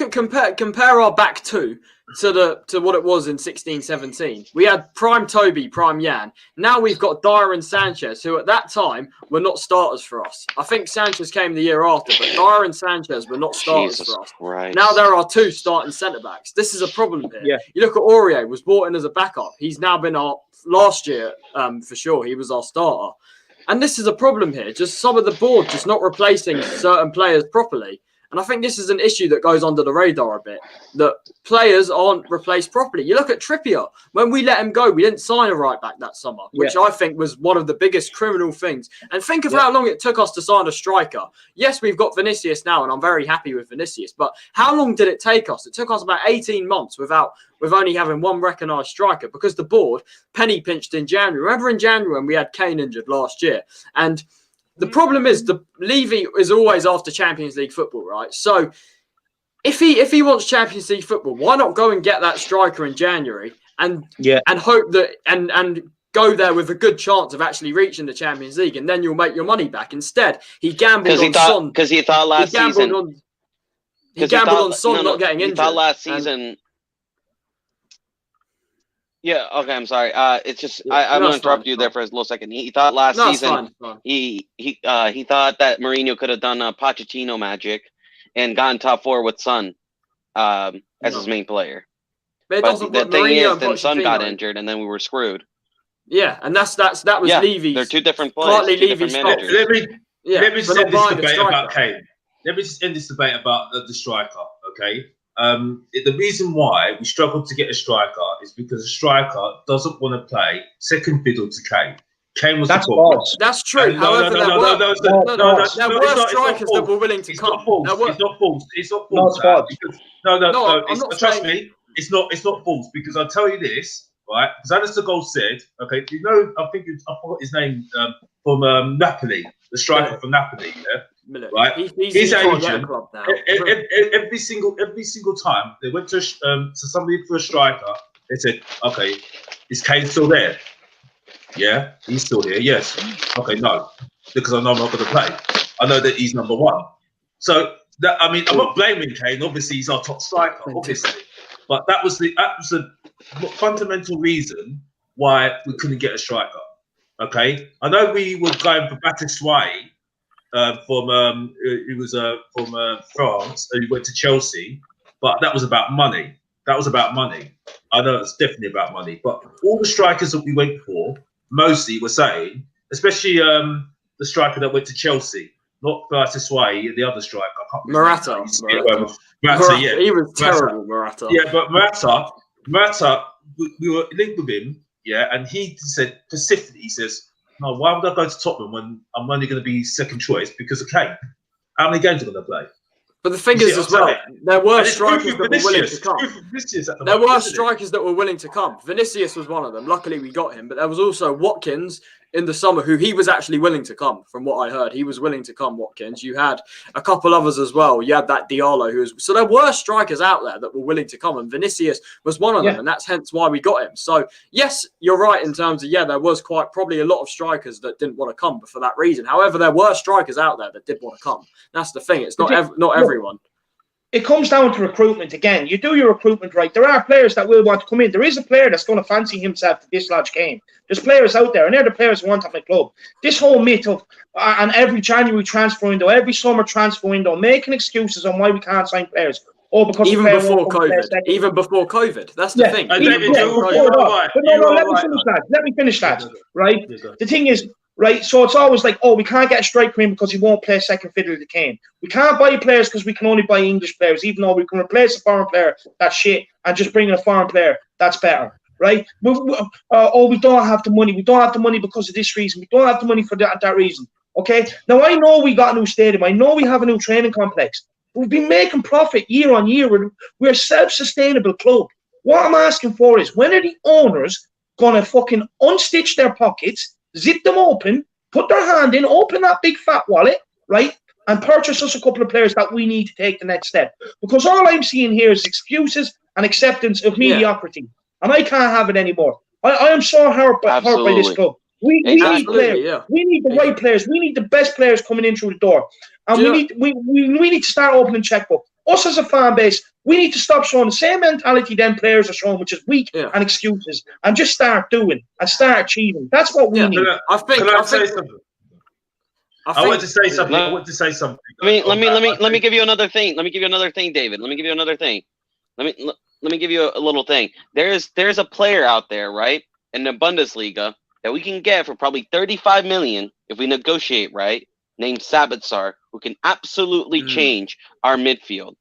at compare our back two to what it was in 16-17. We had prime Toby, prime Jan. Now we've got Dyer and Sanchez, who at that time were not starters for us. I think Sanchez came the year after, but Dyer and Sanchez were not starters for us. Christ. Now there are two starting centre backs. This is a problem here. Yeah. You look at Aurier, was brought in as a backup. He's now been our last year for sure. He was our starter. And this is a problem here. Just some of the board just not replacing certain players properly. And I think this is an issue that goes under the radar a bit, that players aren't replaced properly. You look at Trippier. When we let him go, we didn't sign a right back that summer, which I think was one of the biggest criminal things. And think of how long it took us to sign a striker. Yes, we've got Vinicius now, and I'm very happy with Vinicius. But how long did it take us? It took us about 18 months with only having one recognised striker, because the board penny pinched in January. Remember in January when we had Kane injured last year? And the problem is the Levy is always after Champions League football, right? So if he wants Champions League football, why not go and get that striker in January and hope that and go there with a good chance of actually reaching the Champions League, and then you'll make your money back. Instead, he gambled on Son because he thought last season he gambled on Son not getting injured. He thought last season. Yeah, okay, I'm sorry. It's just I'm going to interrupt you there for a little second. He thought last season he thought that Mourinho could have done a Pochettino magic and gotten top four with Son as his main player. But the thing is, then Son got injured, and then we were screwed. Yeah, and that was Levy's. They're two different players. Partly Levy's fault. Let me just end this debate about Kane. Let me just end this debate about the striker. Okay. The reason why we struggle to get a striker is because a striker doesn't want to play second fiddle to Kane. Kane was the problem. That's true. However, there were strikers that were willing to come. It's not false. It's not false. Trust me, it's not false, because I'll tell you this, right? Because Alistair Gold said, okay, I forgot his name from Napoli, the striker from Napoli, right? His agent, every single time they went to somebody for a striker, they said, okay, is Kane still there? Yeah, he's still here. Yes. Okay, no, because I know I'm not going to play. I know that he's number one. So I'm not blaming Kane. Obviously, he's our top striker. Obviously, but that was the fundamental reason why we couldn't get a striker. Okay, I know we were going for Batshuayi from France, and he went to Chelsea, but that was about money. I know it's definitely about money. But all the strikers that we went for, mostly were saying, especially the striker that went to Chelsea, not Batshuayi, the other striker. Murata. Yeah. He was terrible, Murata. Yeah, but Murata, we were linked with him, and he said specifically, he says, no, why would I go to Tottenham when I'm only going to be second choice because of Kane? How many games are going to play? But the thing is as well, there were strikers that were willing to come. There were strikers that were willing to come. Vinicius was one of them. Luckily, we got him. But there was also Watkins, in the summer who he was actually willing to come. From what I heard, he was willing to come. Watkins. You had a couple others as well. You had that Diallo so there were strikers out there that were willing to come, and Vinicius was one of them, and that's hence why we got him. So yes, you're right in terms of there was quite probably a lot of strikers that didn't want to come, but for that reason. However, there were strikers out there that did want to come. That's the thing. It's not everyone. It comes down to recruitment again. You do your recruitment right. There are players that will want to come in. There is a player that's going to fancy himself to dislodge Kane. There's players out there, and they're the players who want at my club. This whole myth of and every January transfer window, every summer transfer window, making excuses on why we can't sign players. Because even before COVID. That's the thing. Let me finish that. Right? The thing is, right, so it's always like, we can't get a striker in because he won't play second fiddle to Kane. We can't buy players because we can only buy English players, even though we can replace a foreign player that's shit and just bring in a foreign player that's better, right? We don't have the money. We don't have the money because of this reason. We don't have the money for that reason, okay? Now, I know we got a new stadium. I know we have a new training complex. We've been making profit year on year. We're a self-sustainable club. What I'm asking for is, when are the owners going to fucking unstitch their pockets, zip them open, put their hand in, open that big fat wallet, right, and purchase us a couple of players that we need to take the next step? Because all I'm seeing here is excuses and acceptance of mediocrity, and I can't have it anymore. I am so hurt by this club. We need players. Yeah. We need the right players. We need the best players coming in through the door, and we need to start opening checkbook. Us as a fan base, we need to stop showing the same mentality them players are showing, which is weak and excuses, and just start doing and start achieving. That's what we need. I want to say something. Let me give you another thing. Let me give you another thing, David. Let me give you another thing. Let me give you a little thing. There's a player out there, right, in the Bundesliga that we can get for probably 35 million if we negotiate right, named Sabitzer, who can absolutely change our midfield.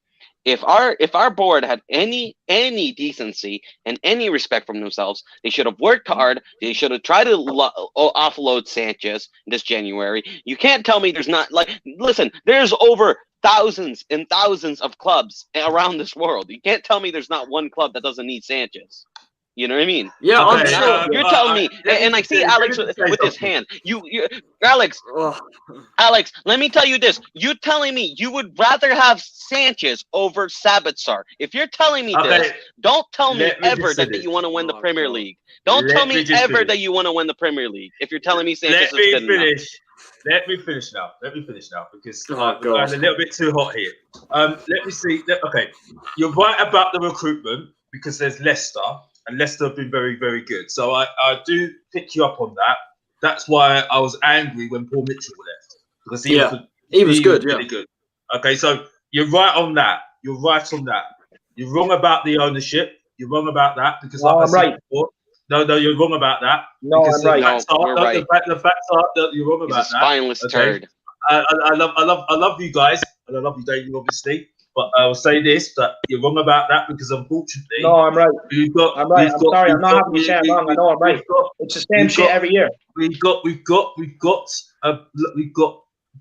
If our board had any decency and any respect from themselves, they should have worked hard. They should have tried to offload Sanchez this January. You can't tell me there's not, listen, there's over thousands and thousands of clubs around this world. You can't tell me there's not one club that doesn't need Sanchez. You know what I mean? Yeah, I'm sure. You're telling me, and I see Alex with his hand. Alex, let me tell you this. You're telling me you would rather have Sanchez over Sabitzer. If you're telling me this, don't tell me ever that you want to win the Premier League. Don't tell me ever that you want to win the Premier League if you're telling me Sanchez is good enough. Let me finish now because I'm a little bit too hot here. Let me see. Okay, you're right about the recruitment because there's Leicester. And Leicester have been very, very good. So I do pick you up on that. That's why I was angry when Paul Mitchell left. Because he was good. Really good. Okay, so you're right on that. You're wrong about the ownership. You're wrong about that. Because I'm right. Before, no, you're wrong about that. No, I'm right. The facts are that you're wrong about that. He's a spineless turd. I love you guys. And I love you, David, obviously. But I will say this, that you're wrong about that because unfortunately... No, I'm right. I'm sorry, I'm not happy to say I'm wrong. I know I'm right. It's the same shit every year. We've got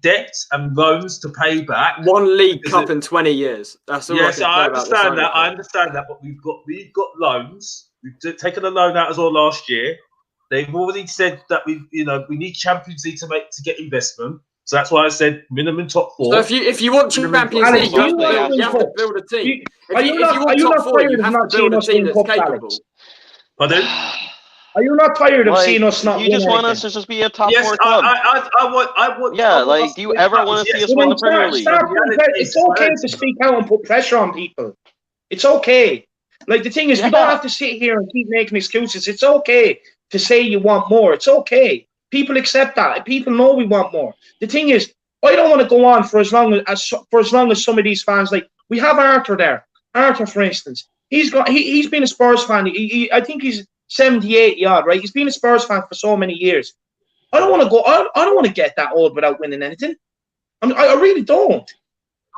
debt and loans to pay back. One League Cup in 20 years. That's all. Yes, I understand that. I understand that. But we've got loans. We've taken a loan out as well last year. They've already said that we need Champions League to get investment. So that's why I said minimum top four. So if you want Champions League, you have to build a team. If you want top four, you have to build a team that's capable. Pardon? Are you not tired of seeing us not? You just want us to just be a top four club. I want. Yeah, do you ever want to see us win the Premier League? It's okay to speak out and put pressure on people. It's okay. The thing is, we don't have to sit here and keep making excuses. It's okay to say you want more. It's okay. People accept that. People know we want more. The thing is, I don't want to go on for as long as some of these fans. We have Arthur there. Arthur, for instance, he's been a Spurs fan. I think he's 78 odd, right? He's been a Spurs fan for so many years. I don't want to go. I don't want to get that old without winning anything. I really don't.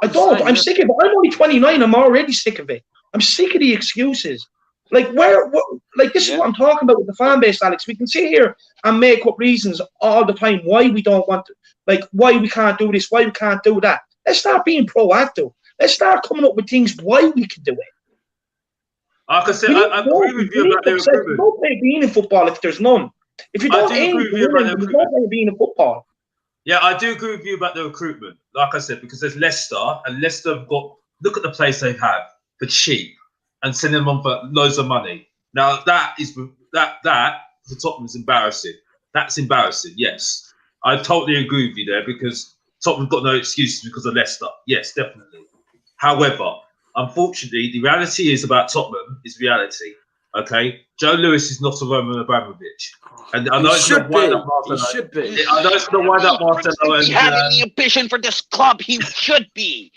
I don't. I'm sick of it. I'm only 29. I'm already sick of it. I'm sick of the excuses. This is what I'm talking about with the fan base, Alex. We can sit here and make up reasons all the time why we don't want to, why we can't do this, why we can't do that. Let's start being proactive. Let's start coming up with things why we can do it. I agree with you about the recruitment. No point being in football if there's none. If you don't aim for winning, there's no point being in football. Yeah, I do agree with you about the recruitment. Like I said, because there's Leicester, and Leicester have got, look at the players they have for cheap and sending them on for loads of money. Now that for Tottenham is embarrassing. That's embarrassing. Yes, I totally agree with you there because Tottenham got no excuses because of Leicester. Yes, definitely. However, unfortunately, the reality is about Tottenham is reality. Okay, Joe Lewis is not a Roman Abramovich, and I know it's going to wind up Marcelo. He should be. I know it's going to wind up Marcelo. If he had any ambition for this club, he should be.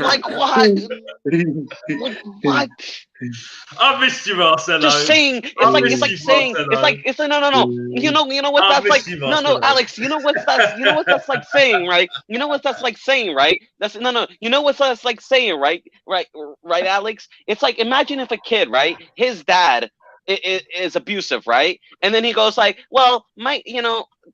Like what? Like what? I missed you, Marcelo. Just saying, it's no. You know what that's like. No, Alex. You know what that's like saying, right? You know what that's like saying, right? That's no. You know what that's like saying, right? Right, Alex. It's like imagine if a kid, right? His dad is abusive, right? And then he goes like, well,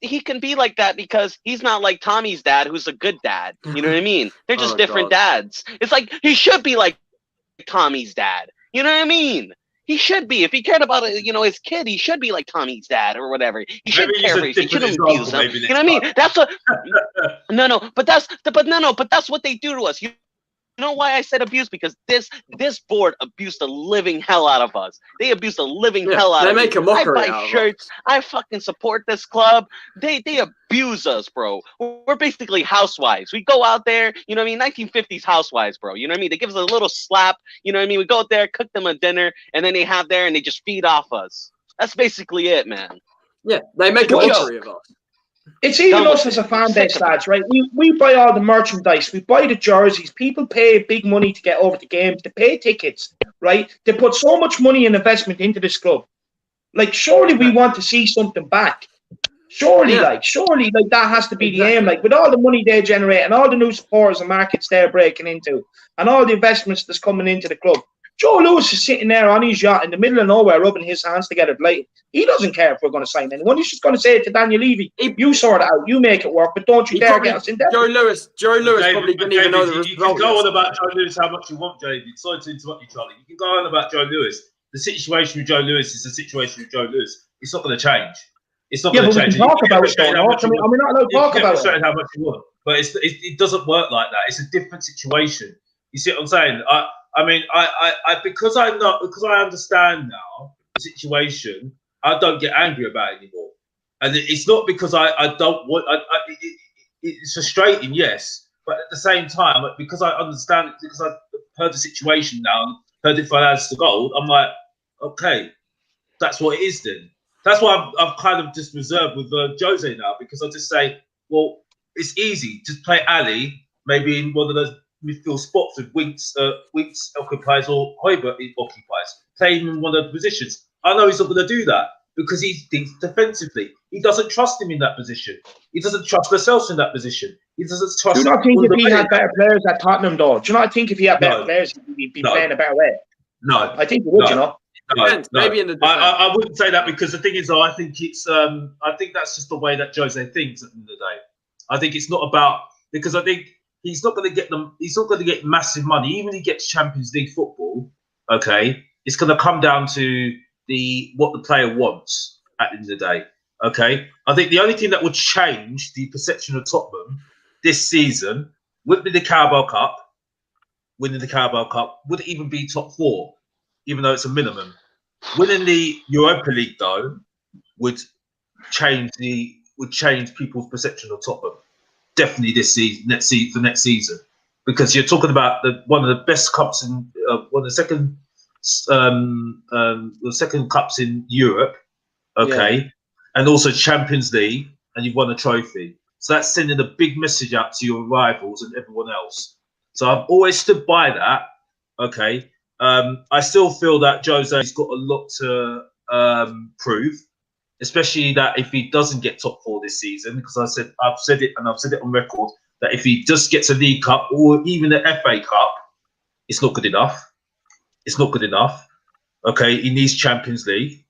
he can be like that because he's not like Tommy's dad, who's a good dad. You know what I mean? They're just different dads. It's like he should be like Tommy's dad. You know what I mean? He should be. If he cared about his kid, he should be like Tommy's dad or whatever. He should care for him. He shouldn't abuse him. You know what I mean? That's what. But that's what they do to us. You know why I said abuse? Because this board abused the living hell out of us. They abused the living hell out of us. They make a mockery out of us. I buy shirts. I fucking support this club. They abuse us, bro. We're basically housewives. We go out there, you know what I mean? 1950s housewives, bro. You know what I mean? They give us a little slap. You know what I mean? We go out there, cook them a dinner, and then they have there and they just feed off us. That's basically it, man. Yeah, they make a mockery of us. It's even us as a fan base, lads, right? We buy all the merchandise, we buy the jerseys. People pay big money to get over the games, to pay tickets, right? They put so much money and investment into this club. Like, surely we want to see something back. Surely that has to be the aim. Like, with all the money they generate and all the new supporters and markets they're breaking into, and all the investments that's coming into the club, Joe Lewis is sitting there on his yacht in the middle of nowhere, rubbing his hands together. Like, he doesn't care if we're going to sign anyone. He's just going to say it to Daniel Levy. You sort it out. You make it work, but don't you dare get us in there. Joe Lewis probably didn't even know the result. You can go on about Joe Lewis how much you want, David. Sorry to interrupt you, Charlie. You can go on about Joe Lewis. The situation with Joe Lewis is the situation with Joe Lewis. It's not going to change. It's not going to change. We can talk about it. We're not allowed to talk about it. How much you want, but it doesn't work like that. It's a different situation. You see what I'm saying? Because I understand now the situation, I don't get angry about it anymore. And it's not because I don't want. It's frustrating, yes, but at the same time, because I understand, because I've heard the situation now, and heard it for lads to gold, I'm like, okay, that's what it is then. That's why I've kind of just reserved with Jose now, because I just say, well, it's easy. Just play Ali, maybe in one of those midfield spots with Winks occupies or Hoiberg occupies. Play him in one of the positions. I know he's not going to do that because he thinks defensively. He doesn't trust him in that position. He doesn't trust himself in that position. He doesn't trust. Do you not think if he had better players at Tottenham, though? Do you not think if he had better players, he'd be playing a better way? No, I think he would. No. Maybe in the I wouldn't say that, because the thing is, though, I think that's just the way that Jose thinks at the end of the day. I think it's not about, because I think he's not going to get them. He's not going to get massive money, even if he gets Champions League football. Okay, it's going to come down to what the player wants at the end of the day. Okay, I think the only thing that would change the perception of Tottenham this season would be the Carabao Cup. Winning the Carabao Cup would even be top 4, even though it's a minimum. Winning the Europa League, though, would change people's perception of Tottenham. Definitely this season, next season, because you're talking about one of the best cups in one of the second cups in Europe, okay, and also Champions League, and you've won a trophy. So that's sending a big message out to your rivals and everyone else. So I've always stood by that. Okay, I still feel that Jose's got a lot to prove, especially that if he doesn't get top 4 this season, because I've said it on record, that if he just gets a League Cup or even the FA Cup, it's not good enough. It's not good enough. Okay, he needs Champions League.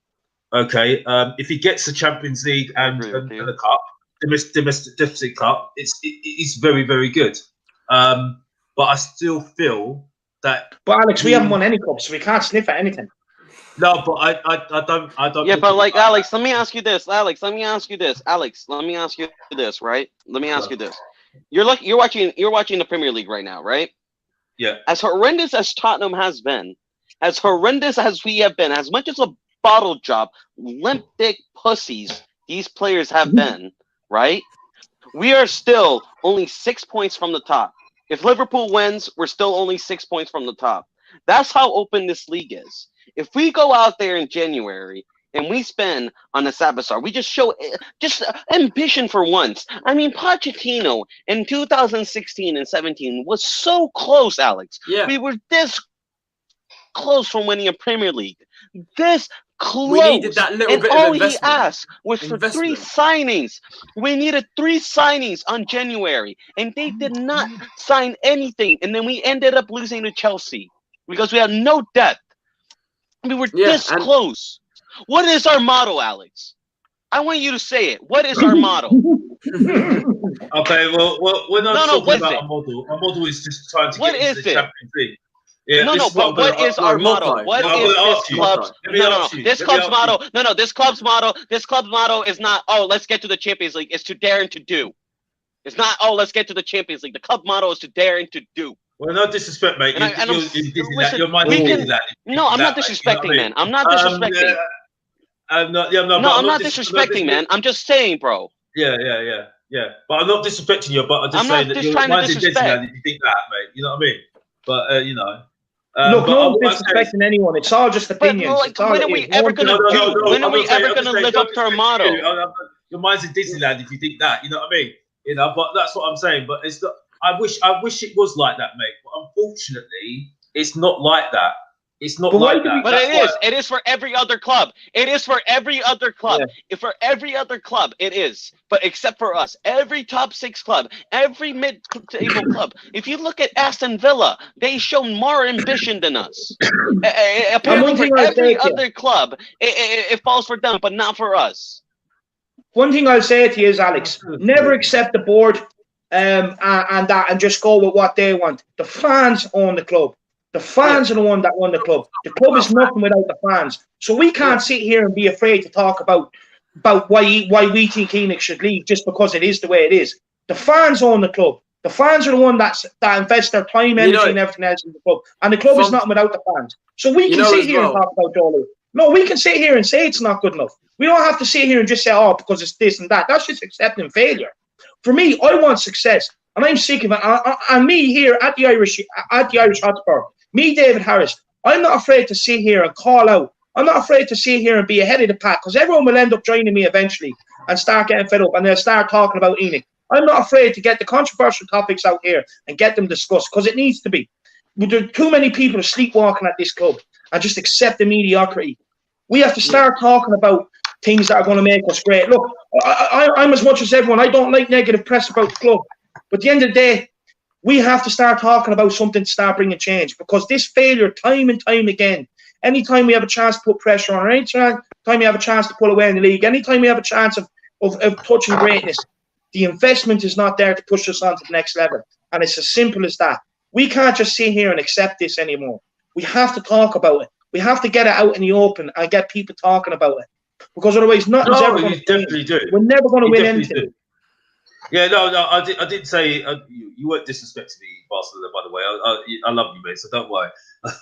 Okay, if he gets the Champions League and the cup, domestic cup, it's very, very good. But I still feel that. But Alex, we haven't won any cups, so we can't sniff at anything. No, but I don't. Yeah, but like Alex, let me ask you this. Right? Let me ask you this. You're watching the Premier League right now, right? Yeah. As horrendous as Tottenham has been, as horrendous as we have been, as much as a bottle job, limp dick pussies these players have been, right? We are still only 6 points from the top. If Liverpool wins, we're still only 6 points from the top. That's how open this league is. If we go out there in January and we spend on a Sabasar, we just show just ambition for once. I mean, Pochettino in 2016 and 17 was so close, Alex. Yeah. We were this close from winning a Premier League. This close. We needed that little and bit all of investment. he asked was for 3 signings. We needed 3 signings on January, and they did not sign anything. And then we ended up losing to Chelsea because we had no depth. We were this close. What is our motto, Alex? I want you to say it. What is our motto? Okay, well, we're not talking about a model. Our model is just trying to get into the Champions League. Yeah, but what is our motto? What is this club's This club's motto is not, oh, let's get to the Champions League. It's to dare and to do. It's not, oh, let's get to the Champions League. The club motto is to dare and to do. Well, no disrespect, mate. No, I'm not disrespecting, man. I'm not disrespecting. I'm not disrespecting, man. I'm just saying, bro. Yeah. But I'm not disrespecting you, but I'm just saying that your mind's disrespect if you think that, mate. You know what I mean? But, you know. Look, no disrespecting anyone. It's all just opinions. When are we ever going to live up to our motto? Your mind's in Disneyland if you think that. You know what I mean? You know, but that's what I'm saying. But it's not. I wish it was like that, mate. But unfortunately, it's not like that. It's not like that. But it is for every other club. It is for every other club. Yeah. For every other club, it is. But except for us, every top 6 club, every mid-table club. If you look at Aston Villa, they show more ambition than us. Apparently, for every other club, it falls for them, but not for us. One thing I'll say to you is, Alex, never accept the board and just go with what they want. The fans own the club. The fans are the one that won the club. The club is nothing without the fans. So we can't sit here and be afraid to talk about why we think Enoch should leave just because it is the way it is. The fans own the club. The fans are the one that invest their time, energy, and everything else in the club. And the club is nothing without the fans. So we can sit here and talk about Joe Lewis. No, we can sit here and say it's not good enough. We don't have to sit here and just say, oh, because it's this and that. That's just accepting failure. For me, I want success, and I'm sick of it. And me here at the Irish Hotspur, me, David Harris, I'm not afraid to sit here and call out. I'm not afraid to sit here and be ahead of the pack because everyone will end up joining me eventually and start getting fed up and they'll start talking about Enoch. I'm not afraid to get the controversial topics out here and get them discussed because it needs to be. There are too many people are sleepwalking at this club and just accept the mediocrity. We have to start talking about things that are going to make us great. Look, I'm as much as everyone. I don't like negative press about the club. But at the end of the day, we have to start talking about something to start bringing change because this failure, time and time again, anytime we have a chance to put pressure on, anytime we have a chance to pull away in the league, anytime we have a chance of touching greatness, the investment is not there to push us on to the next level. And it's as simple as that. We can't just sit here and accept this anymore. We have to talk about it. We have to get it out in the open and get people talking about it. Because otherwise, nothing's ever going to win. We're never going to win anything. Yeah, no, I did say you weren't disrespecting me, Barcelona. By the way, I love you, mate. So don't worry.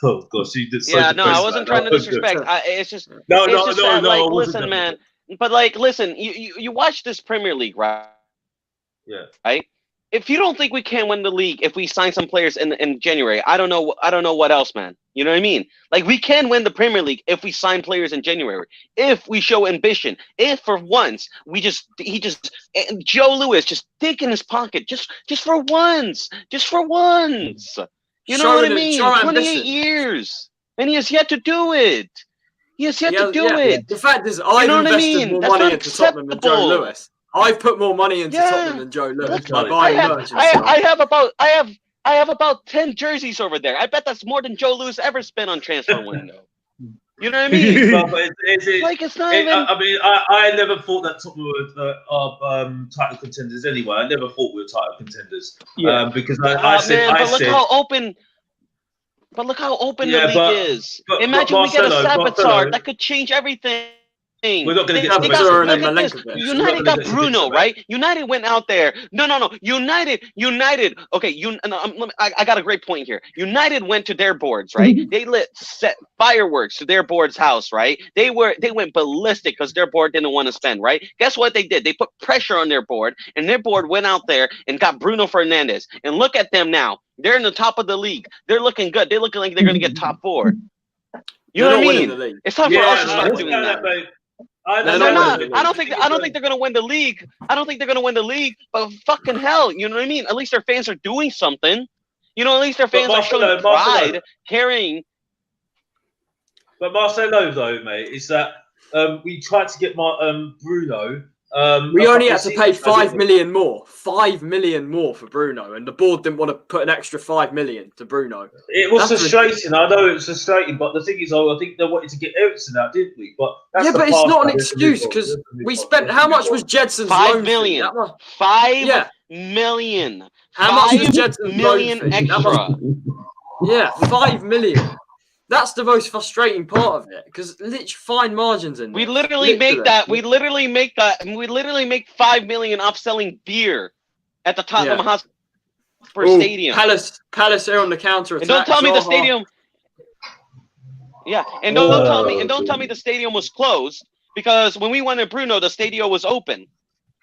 Oh gosh, you did. Yeah, no, I wasn't trying to disrespect. It's just no. Listen, man. But listen, you watch this Premier League, right? Yeah. Right. If you don't think we can win the league if we sign some players in January, I don't know what else, man. You know what I mean? Like we can win the Premier League if we sign players in January. If we show ambition. If for once Joe Lewis just dig in his pocket just for once. Just for once. You know what I mean? 28 years. And he has yet to do it. He has yet to do it. The fact is I've invested more money into Tottenham than Joe Lewis. I've put more money into Tottenham than Joe Lewis by buying merch. I have about 10 jerseys over there. I bet that's more than Joe Lewis ever spent on transfer window. You know what I mean? It's not even. I mean, I never thought that Tottenham were title contenders anyway. I never thought we were title contenders. Because I said. But look how open. But look how open Yeah, the league is. Imagine we get a Saboteur that could change everything. We're not going to get They got, Saboteur and look at this. Milenkovic. United got Bruno, right? United went out there. No. United. Okay, I got a great point here. United went to their boards, right? They set fireworks to their board's house, right? They went ballistic because their board didn't want to spend, right? Guess what they did? They put pressure on their board, and their board went out there and got Bruno Fernandes. And look at them now. They're in the top of the league. They're looking good. They're looking like they're going to get top 4. You know what I mean? It's time for us to start doing that. They're not. I don't think they're going to win the league. I don't think they're going to win the league. But fucking hell, you know what I mean? At least their fans are doing something. You know, at least their fans are showing pride, caring. But Marcelo, though, mate, is that we tried to get Bruno. We only had to pay 5 million more. 5 million more for Bruno, and the board didn't want to put an extra 5 million to Bruno. It was frustrating. I know it was frustrating, but the thing is, I think they wanted to get Ericsson out, didn't we? But but it's not an excuse because we spent. How much was Jedson's 5 million? 5 million. How much was Jedson's million extra? Yeah, 5 million. That's the most frustrating part of it because literally fine margins in there. We literally make 5 million off selling beer at the Tottenham Hotspur Stadium. Palace here on the counter attack. And don't tell me the stadium. Yeah, and don't tell me the stadium was closed because when we wanted Bruno, the stadium was open.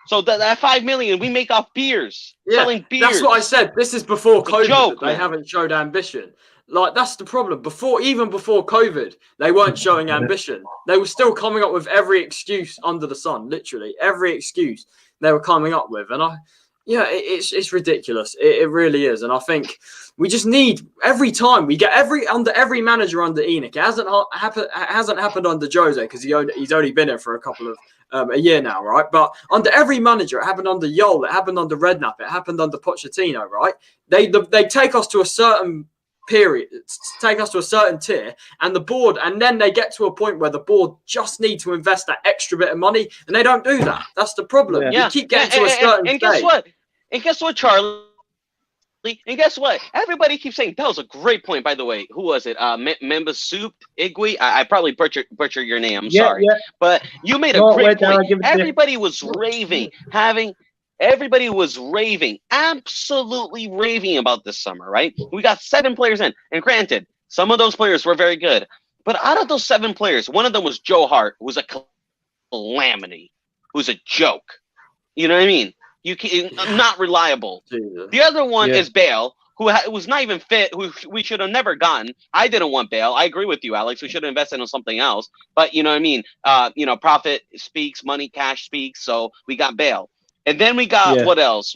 So that 5 million we make off beers, selling beers. That's what I said. This is before COVID. Joke, they haven't showed ambition. Like, that's the problem. Even before COVID, they weren't showing ambition. They were still coming up with every excuse under the sun, literally. Every excuse they were coming up with. And it's ridiculous. It really is. And I think we just need, every time we get under every manager under ENIC, it hasn't happened under Jose because he's only been here for a year now, right? But under every manager, it happened under Yol, it happened under Redknapp, it happened under Pochettino, right? They take us to a certain period, take us to a certain tier, and then they get to a point where the board just need to invest that extra bit of money, and they don't do that. That's the problem. We keep getting to a certain and guess what? And guess what, Charlie? And guess what? Everybody keeps saying that was a great point. By the way, who was it? Memba Soup Igwe. I probably butcher your name. I'm sorry, but you made a great point. Everybody was raving, Everybody was raving, absolutely raving about this summer, right? We got 7 players in. And granted, some of those players were very good. But out of those 7 players, one of them was Joe Hart, who was a calamity, who's a joke. You know what I mean? Not reliable. The other one is Bale, who was not even fit, who we should have never gotten. I didn't want Bale. I agree with you, Alex. We should have invested in something else. But you know what I mean? Profit speaks, money, cash speaks. So we got Bale. And then we got what else?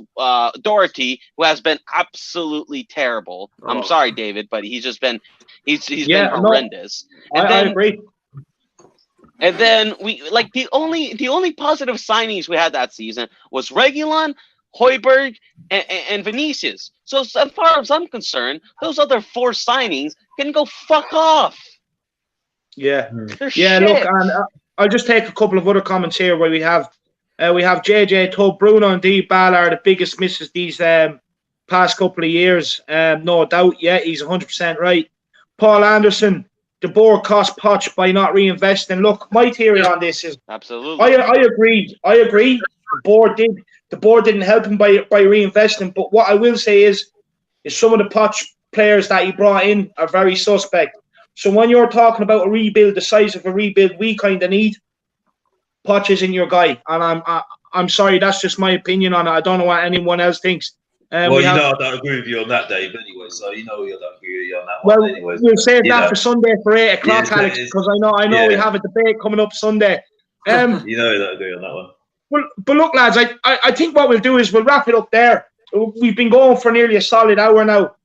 Doherty, who has been absolutely terrible. I'm sorry, David, but he's been horrendous. No, I agree. And then we the only positive signings we had that season was Reguilon, Højbjerg, and Vinicius. So as far as I'm concerned, those other 4 signings can go fuck off. Yeah, shit. Look, and I'll just take a couple of other comments here where we have JJ Tubb, Bruno and Dybala are the biggest misses these past couple of years. No doubt. Yeah, he's 100% right. Paul Anderson, the board cost Poch by not reinvesting. Look, my theory on this is absolutely. I agree. The board didn't help him by reinvesting. But what I will say is some of the Poch players that he brought in are very suspect. So when you're talking about a rebuild the size of a rebuild we kind of need, Poch isn't your guy, and I'm sorry, that's just my opinion on it. I don't know what anyone else thinks. I don't agree with you on that, Dave. Anyway, so you know I don't agree with you on that one. Anyway, we'll save that for Sunday for 8 o'clock, Alex, because I know we have a debate coming up Sunday. You know I don't agree on that one. But look, lads, I think what we'll do is we'll wrap it up there. We've been going for nearly a solid hour now.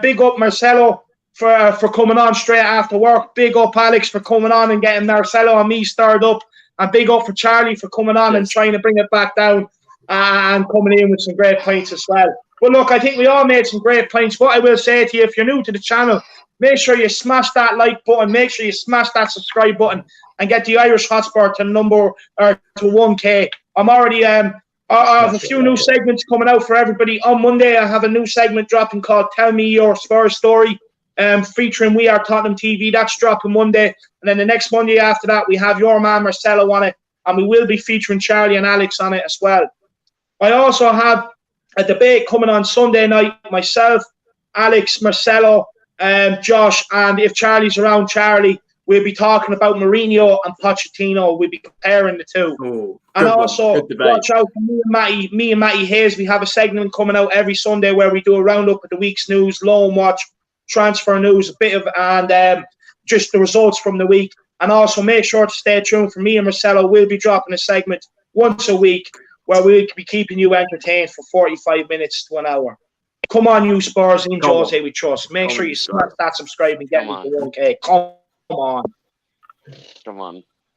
Big up Marcelo for coming on straight after work. Big up Alex for coming on and getting Marcelo and me stirred up. And big up for Charlie for coming on and trying to bring it back down and coming in with some great points as well. But look, I think we all made some great points. What I will say to you, if you're new to the channel, make sure you smash that like button. Make sure you smash that subscribe button and get the Irish Hotspur to 1K. I'm already I have a few new segments coming out for everybody. On Monday, I have a new segment dropping called Tell Me Your Spurs Story. featuring We Are Tottenham TV. That's dropping Monday. And then the next Monday after that, we have your man Marcelo on it. And we will be featuring Charlie and Alex on it as well. I also have a debate coming on Sunday night. Myself, Alex, Marcelo, Josh, and if Charlie's around, Charlie, we'll be talking about Mourinho and Pochettino. We'll be comparing the two. Ooh, and also, watch out for me and Matty Hayes. We have a segment coming out every Sunday where we do a roundup of the week's news, loan watch, transfer news, a bit of, and just the results from the week. And also make sure to stay tuned for me and Marcelo. We'll be dropping a segment once a week where we'll be keeping you entertained for 45 minutes to an hour. Come on, you Spurs in Jose we trust. Make sure you smash that subscribe and get me to 1K. Come on. Come on.